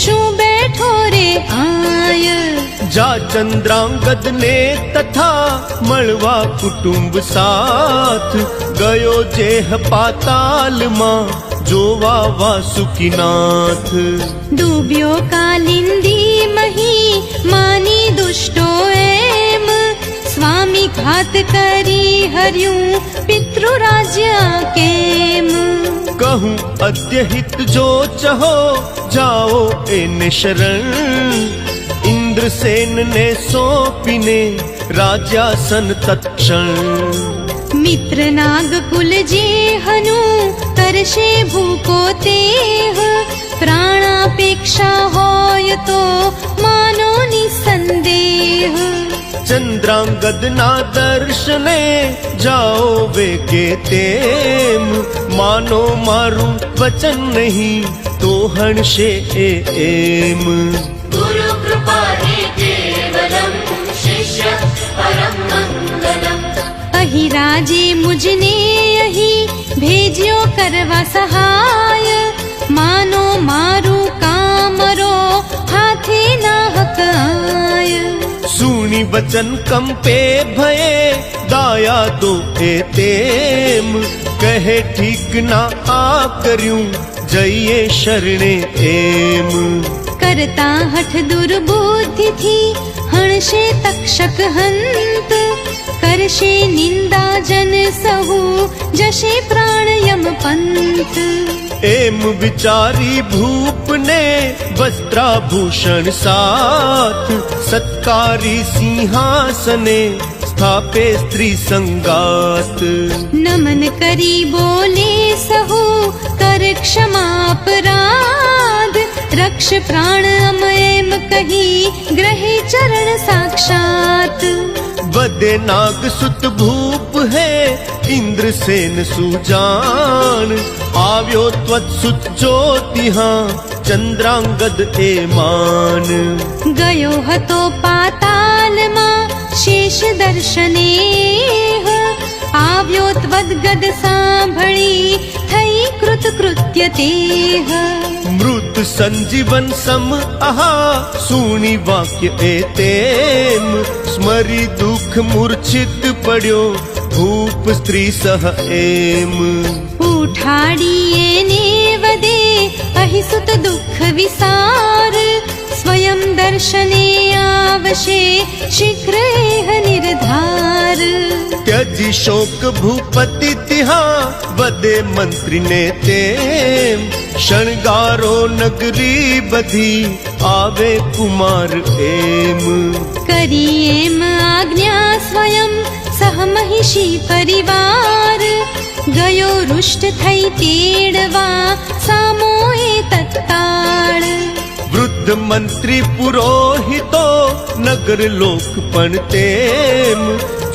શું બેઠો રે આય જા ચંદ્રાંગદ ને તથા મળવા કુટુંબ સાથ ગયો જેહ પાતાલમાં જોવા વાસુકીનાથ. ડૂબ્યો કાલિંદી મહી માની દુષ્ટો એમ, સ્વામી ઘાત કરી હર્યું પિતૃ રાજ્ય કેમ. કહું અદ્ય હિત જો ચહો જાઓ એને શરણ, ઇન્દ્રસેન ને સોંપીને રાજાસન તત્ક્ષણ. મિત્ર નાગ કુલ જે હનુ કરશે ભૂકો તેહ, પ્રાણાપેક્ષા હોય તો માનો નિસંદેહ. ચંદ્રાંગદના દર્શને જાઓ વેગે તેમ, માનો મારું વચન નહીં તો હણશે એમ. ગુરુ કૃપા હે કેવલમ, શિષ્ય પરમ મંગલમ. અહીં રાજે મુજને અહીં ભેજ્યો કરવા સહાય, માનો મારું કામરો હાથે ના હકાય. સુણી વચન કંપે ભયે દાયા દો એ તેમ, કહે ઠીક ના આ કર્યું જઈએ શરણે એમ. કરતા હઠ દુર્બુદ્ધિથી હણશે તક્ષક હંત, કરશે નિંદા જન સહુ જશે પ્રાણ યમ પંથ. એમ વિચારી ભૂપને વસ્ત્રાભૂષણ સાથ, સત્કારી સિંહાસને સ્થાપે સ્ત્રી સંગાત. નમન કરી બોલે સહુ કર ક્ષમા અપરાધ, રક્ષ પ્રાણ અમ એમ કહી ગ્રહે ચરણ સાક્ષાત. વદે નાગ સુત ભૂપ હે ઇન્દ્રસેન સુજાન, આવ્યો ત્વત્સુત જ્યોતિહા ચંદ્રાંગદ એ માન. ગયો હતો પાતાલમાં શેષ દર્શને, આવ્યો ત્વદ્ગદ સાંભળી થઈ કૃતકૃત્ય તેહ. મૃત સંજીવન સમ આહા સુણી વાક્ય એ તેમ, સ્મરી દુઃખ મૂર્છિત પડ્યો ભૂપ સ્ત્રી સહ એમ. ઉઠાડી એને વદે અહીં સુત દુઃખ વિસાર, સ્વયં દર્શને આવશે શીઘ્ર એહ નિર્ધાર. ત્યજી શોક ભૂપતિ તિહા વદે મંત્રીને તેમ, શણગારો નગરી બધી આવે કુમાર એમ. કરી એમ આજ્ઞા સ્વયં સહ મહિષી પરિવાર, ગયો રુષ્ટ થઈ તેડવા સામો એ તત્કાળ. વૃદ્ધ મંત્રી પુરોહિતો નગર લોક પણ તેમ,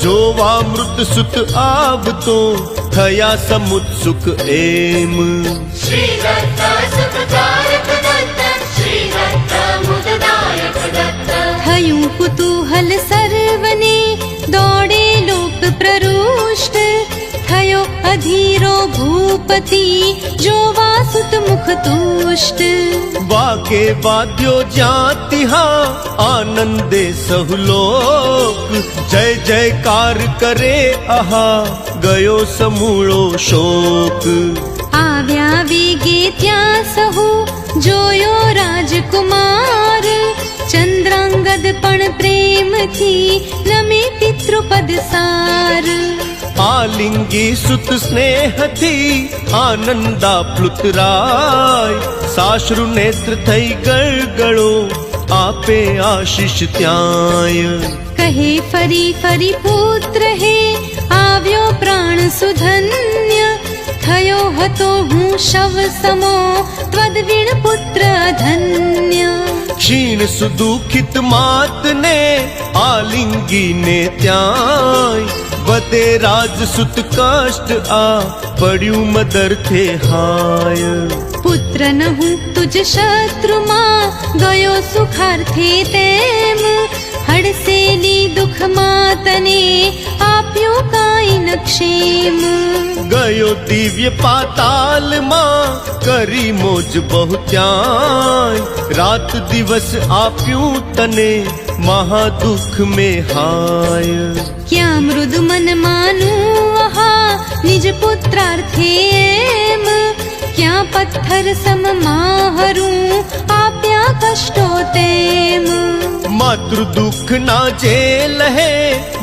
જોવા મૃત સુત આવતો થયા સમુત્સુક એમ. શ્રી દત્ત સુખચારક દત્ત, શ્રી દત્ત મુદદાયક દત્ત. થયું કુતૂહલ સર્વને દોડે લોક પ્રરુષ્ટ, થયો અધીરો ભૂપતિ જોવા સુત મુખ તુષ્ટ. વાકે વાદ્યો જ્યાં તિહા આનંદે સહુ લોક, જય જયકાર કરે આહા ગયો સમૂળો શોક. આવ્યા વેગે ત્યાં સહુ જોયો રાજકુમાર, ચંદ્રાંગદ પણ પ્રેમથી નમે પિતૃપદ સાર. આલિંગી સુત સ્નેહથી આનંદા પ્લુતરાય, સાશ્રુ નેત્ર થઈ ગળગળો આપે આશીષ ત્યાંય. કહે ફરી ફરી પુત્ર હે આવ્યો પ્રાણ સુધન્ય, થયો હતો હું શવ સમો ત્વદ્વીણ પુત્ર ધન્ય. ક્ષીણ સુદુખિત માતને આલિંગીને ત્યાંય, વદે રાજસુત કષ્ટ આ પડ્યું મદરથે હાય. પુત્ર ન હું તુજ શત્રુમાં ગયો સુખાર્થે તેમ, હડસેલી દુઃખમાં તને આપ્યો કાંઈ ન ક્ષેમ. ગયો દિવ્ય પાતાલમાં કરી મોજ બહુ ત્યાંય, રાત દિવસ આપ્યું તને મહાદુઃખ મેં હાય. ક્યાં મૃદુ મન માનું આહા નિજ પુત્રાર્થે એમ, ક્યાં પથ્થર સમ માહરું આપ્યા કષ્ટો તેમ માતૃ દુઃખ ના જે લહે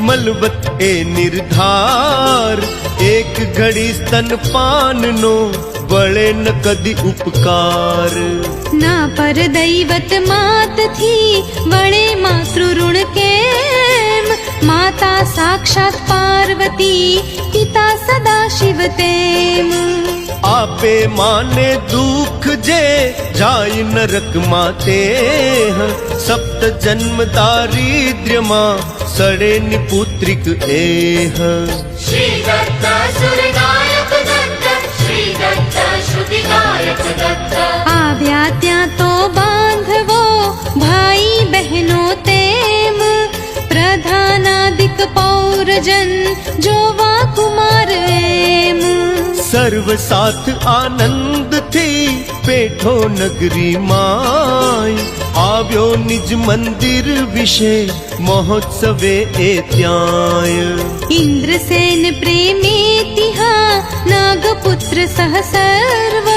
મલવત એ નિર્ધાર એક ઘડી સ્તનપાનનો વળે ન કદી ઉપકાર ના પર દૈવત માતથી વળે માતૃ ઋણ કેમ માતા સાક્ષાત પાર્વતી પિતા સદા શિવ તેમ આપે માને દુઃખ જે જાય નરકમાં તે સપ્ત જન્મ દારિદ્ર્યમાં સડે નિપુત્રિક એહ શ્રી દત્ત સુરદાયક દત્ત શ્રી દત્ત શ્રુતિદાયક દત્ત આવ્યા ત્યાં તો બાંધવો ભાઈ બહેનો તેમ પ્રધાનાદિક પૌરજન જોવા કુમાર એમ સર્વ સાથ આનંદથી પેઠો નગરી માય આવ્યો નિજ મંદિર વિશે મહોત્સવે એ ત્યાંય ઇન્દ્રસેન પ્રેમે તિહા નાગપુત્ર સહ સર્વ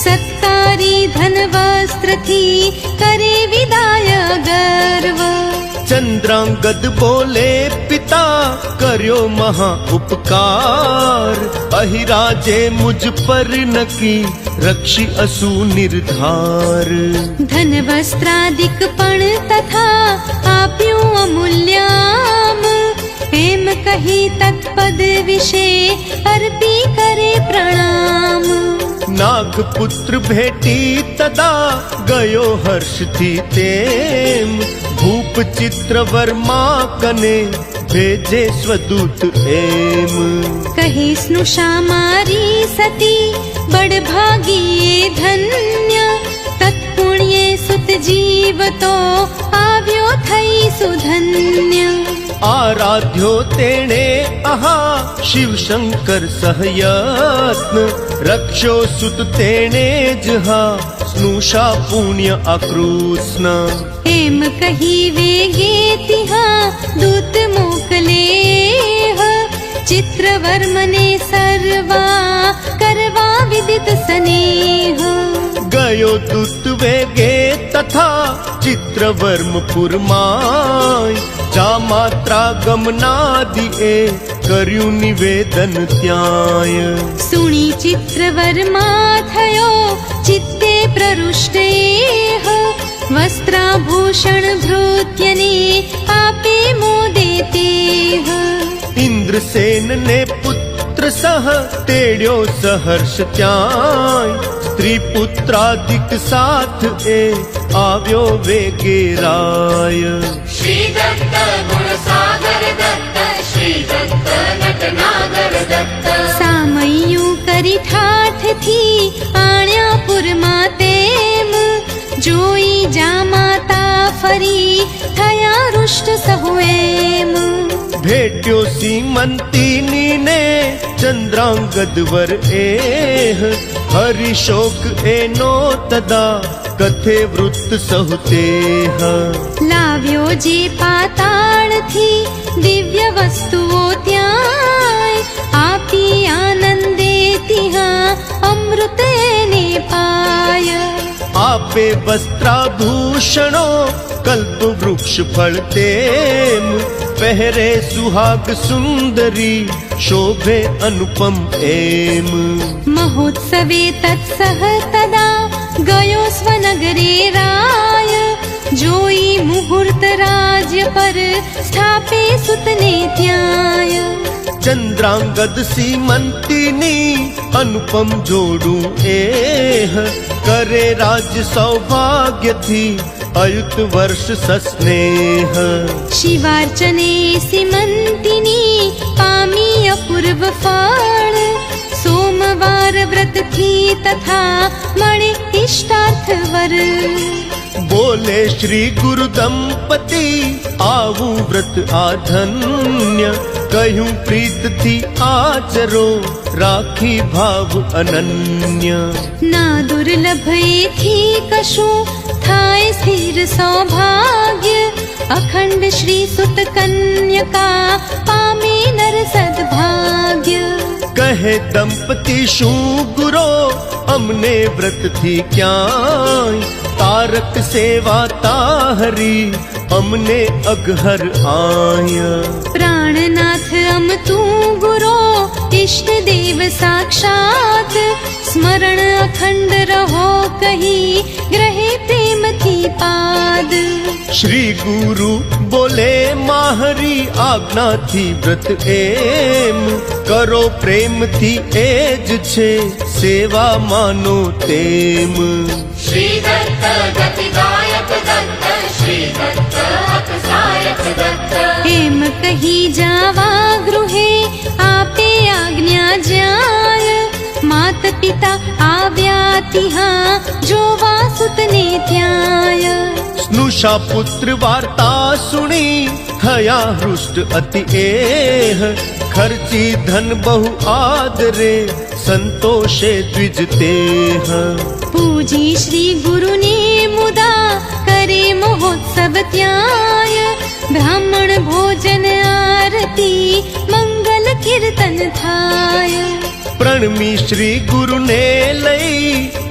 સત્કારી ધન વસ્ત્રથી કરે વિદાય ગર્વ ચંદ્રાંગદ બોલે પિતા કર્યો મહા ઉપકાર અહિરાજે મુજ પર નકી રક્ષી અસુ નિર્ધાર ધન વસ્ત્રાદિક પણ તથા આપ્યું અમૂલ્યામ એમ કહી તત્પદ વિશે અર્પી કરે પ્રણામ નાગપુત્ર ભેટી તદા ગયો હર્ષથી તેમ ભૂપ ચિત્રવર્મા કને ભેજે સ્વદૂત એમ કહે સ્નુષા મારી સતી બડભાગીએ ધન્ય તત્પુણ્યે સુત જીવતો આવ્યો થઈ સુધન્ય આરાધ્યો તેણે અહા શિવ શંકર સહયત્ન રક્ષો સુત તેણે જ હા સ્નુષા પુણ્ય આકૃષ્ણ એમ કહી વેગે તિહા દૂત મોકલે ચિત્રવર્મને સર્વા કરવા વિદિત સ્નેહ ગયો દૂત વેગે તથા ચિત્રવર્મપુરમાય જા માત્રા ગમનાદિએ કર્યું નિવેદન ત્યાંય સુણી ચિત્રવર્મા થયો ચિત્તે પ્રરુષ્ટે વસ્ત્રાભૂષણ ભૃત્યને આપે મોદે તે ઇન્દ્રસેન ને પુત્ર સહ તેડ્યો સહર્ષ ત્યાંય સ્ત્રી પુત્રાદિક સાથ એ આવ્યો વેગે રાય શ્રી દત્ત ગુણસાગર દત્ત શ્રી દત્ત નટનાગર દત્ત સામૈયું કરી ઠાઠથી આણ્યા પુરમાં તેમ જોઈ જા માતા ફરી થયા રુષ્ટ સહુ એમ ભેટ્યો સીમંતીની ને ચંદ્રાંગદ વર એહ હરિશોક એનો તદા કથે વૃત્ત સહુતેહ લાવ્યો જે પાતાળથી દિવ્ય વસ્તુઓ ત્યાં આપી આનંદે તિહા અમૃત એને પાય આપે વસ્ત્રાભૂષણો કલ્પ વૃક્ષ ફળ તેમ પહેરે સુહાગ સુંદરી શોભે અનુપમ એમ મહોત્સવે તત્સહ તદા ગયો સ્વનગરે રાય જોઈ મુહૂર્ત રાજ્ય પર સ્થાપે સુતને ત્યાંય ચંદ્રાંગદ સીમંતીની અનુપમ જોડું એહ કરે રાજ સૌભાગ્યથી અયુત વર્ષ સસ્નેહ શિવાર્ચને સિમંતિની પામી અપૂર્વ ફળ સોમવાર વ્રતથી તથા મળે ઇષ્ટાર્થ વર બોલે શ્રી ગુરુ દંપતિ આવું વ્રત આધન્ય કહ્યું પ્રીતથી આચરો રાખી ભાવ અનન્ય ના દુર્લભ એથી કશું થાય સ્થિર સૌભાગ્ય અખંડ શ્રી સુત કન્યકા પામે નર સદભાગ્ય કહે દંપતી શું ગુરો અમને વ્રતથી ક્યાંય તારક સેવા તાહરી અમને અઘહર આય प्राणनाथ अम तू गुरो इष्ट देव साक्षात स्मरण अखंड रहो कही ग्रहे प्रेम थी पाद શ્રી ગુરુ બોલે માહરી આજ્ઞાથી વ્રત એમ કરો પ્રેમથી એ જ છે સેવા માનો તેમ श्री दत्त गतिदायक दत्त श्री दत्त अकसायक दत्त हेम कही जावा गृहे आपे आज्ञा जाय मात पिता आव्या तिहा जोवा सुतने त्याय સ્નુષા પુત્ર વાર્તા સુણી થયા હૃષ્ટ અતિ એહ ખર્ચી ધન બહુ આદરે સંતોષે દ્વિજ તેહ पूजी श्री गुरु ने मुदा करे महोत्सव त्याय ब्राह्मण भोजन आरती मंगल कीर्तन थाय પ્રણમી શ્રી ગુરુને લઈ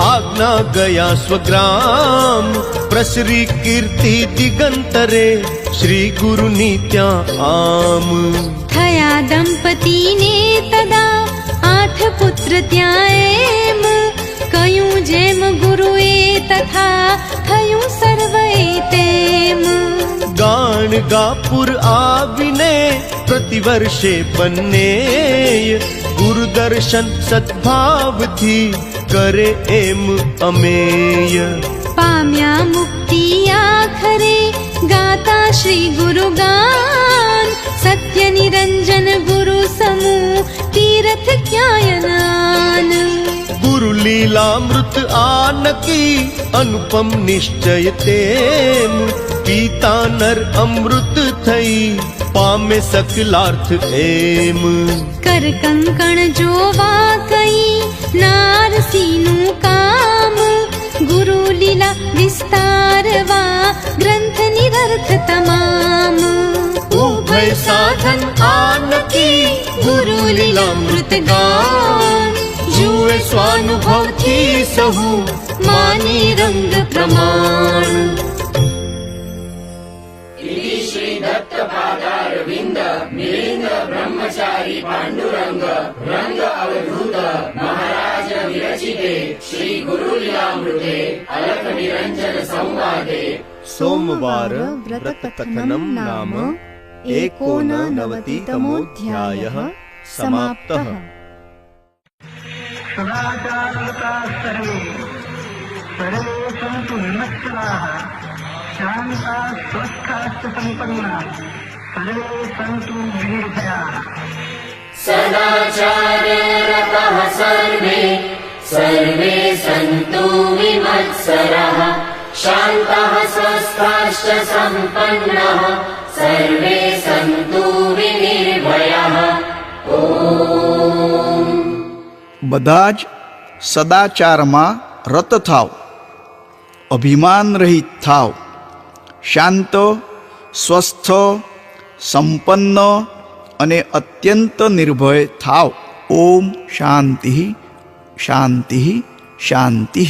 આજ્ઞા ગયા સ્વગ્રામ પ્રસરી કીર્તિ દિગંતરે શ્રી ગુરુની ત્યાં આમ थया दंपती ने तदा 8 पुत्र त्याएम कयूं जेम गुरुए तथा थयूं सर्वे तेम ગાણ ગાપુર આવીને પ્રતિવર્ષે બંને ગુરુ દર્શન સદભાવથી કરે એમ અમેય पाम्या मुक्ति आखरे गाता श्री गुरु गान सत्य निरंजन गुरु समूह तीर्थ क्यायनान ગુરુ લીલામૃત આનકી અનુપમ નિશ્ચય તેમ પીતા નર અમૃત થઈ પામે સકલાર્થ એમ कर कंकण जोवा कई नारसीनु काम गुरु लीला विस्तारवा ग्रंथ निरर्थ तमाम ઉભય સાધન આનકી ગુરુ લીલામૃત ગાન જુએ સ્વાનુભવથી સહુ માની રંગ પ્રમાણ श्री दत्त पादारविंद मिलिंद ब्रह्मचारी पांडुरंग रंग अवधूत महाराज विरचिते श्री गुरु लीलामृते अलख निरंजन संवादे સોમવાર વ્રતકથનમ નામ એકોનનવતિતમોऽધ્યાયः સમાપ્તઃ सदाचारवता सर्वे सर्वे सन्तु विमत्सराः शान्ताः स्वस्थाश्च सम्पन्नाः सर्वे सन्तु निर्भयाः सदाचार्यरतः सर्वे सर्वे सन्तु विमत्सराः शान्तः स्वस्थाश्च सम्पन्नः सर्वे सन्तु विनिर्भयाः બધા જ સદાચારમાં રત થાવ, અભિમાન રહિત થાવ, શાંત, સ્વસ્થ, સંપન્ન અને અત્યંત નિર્ભય થાવ. ઓમ શાંતિ શાંતિ શાંતિ.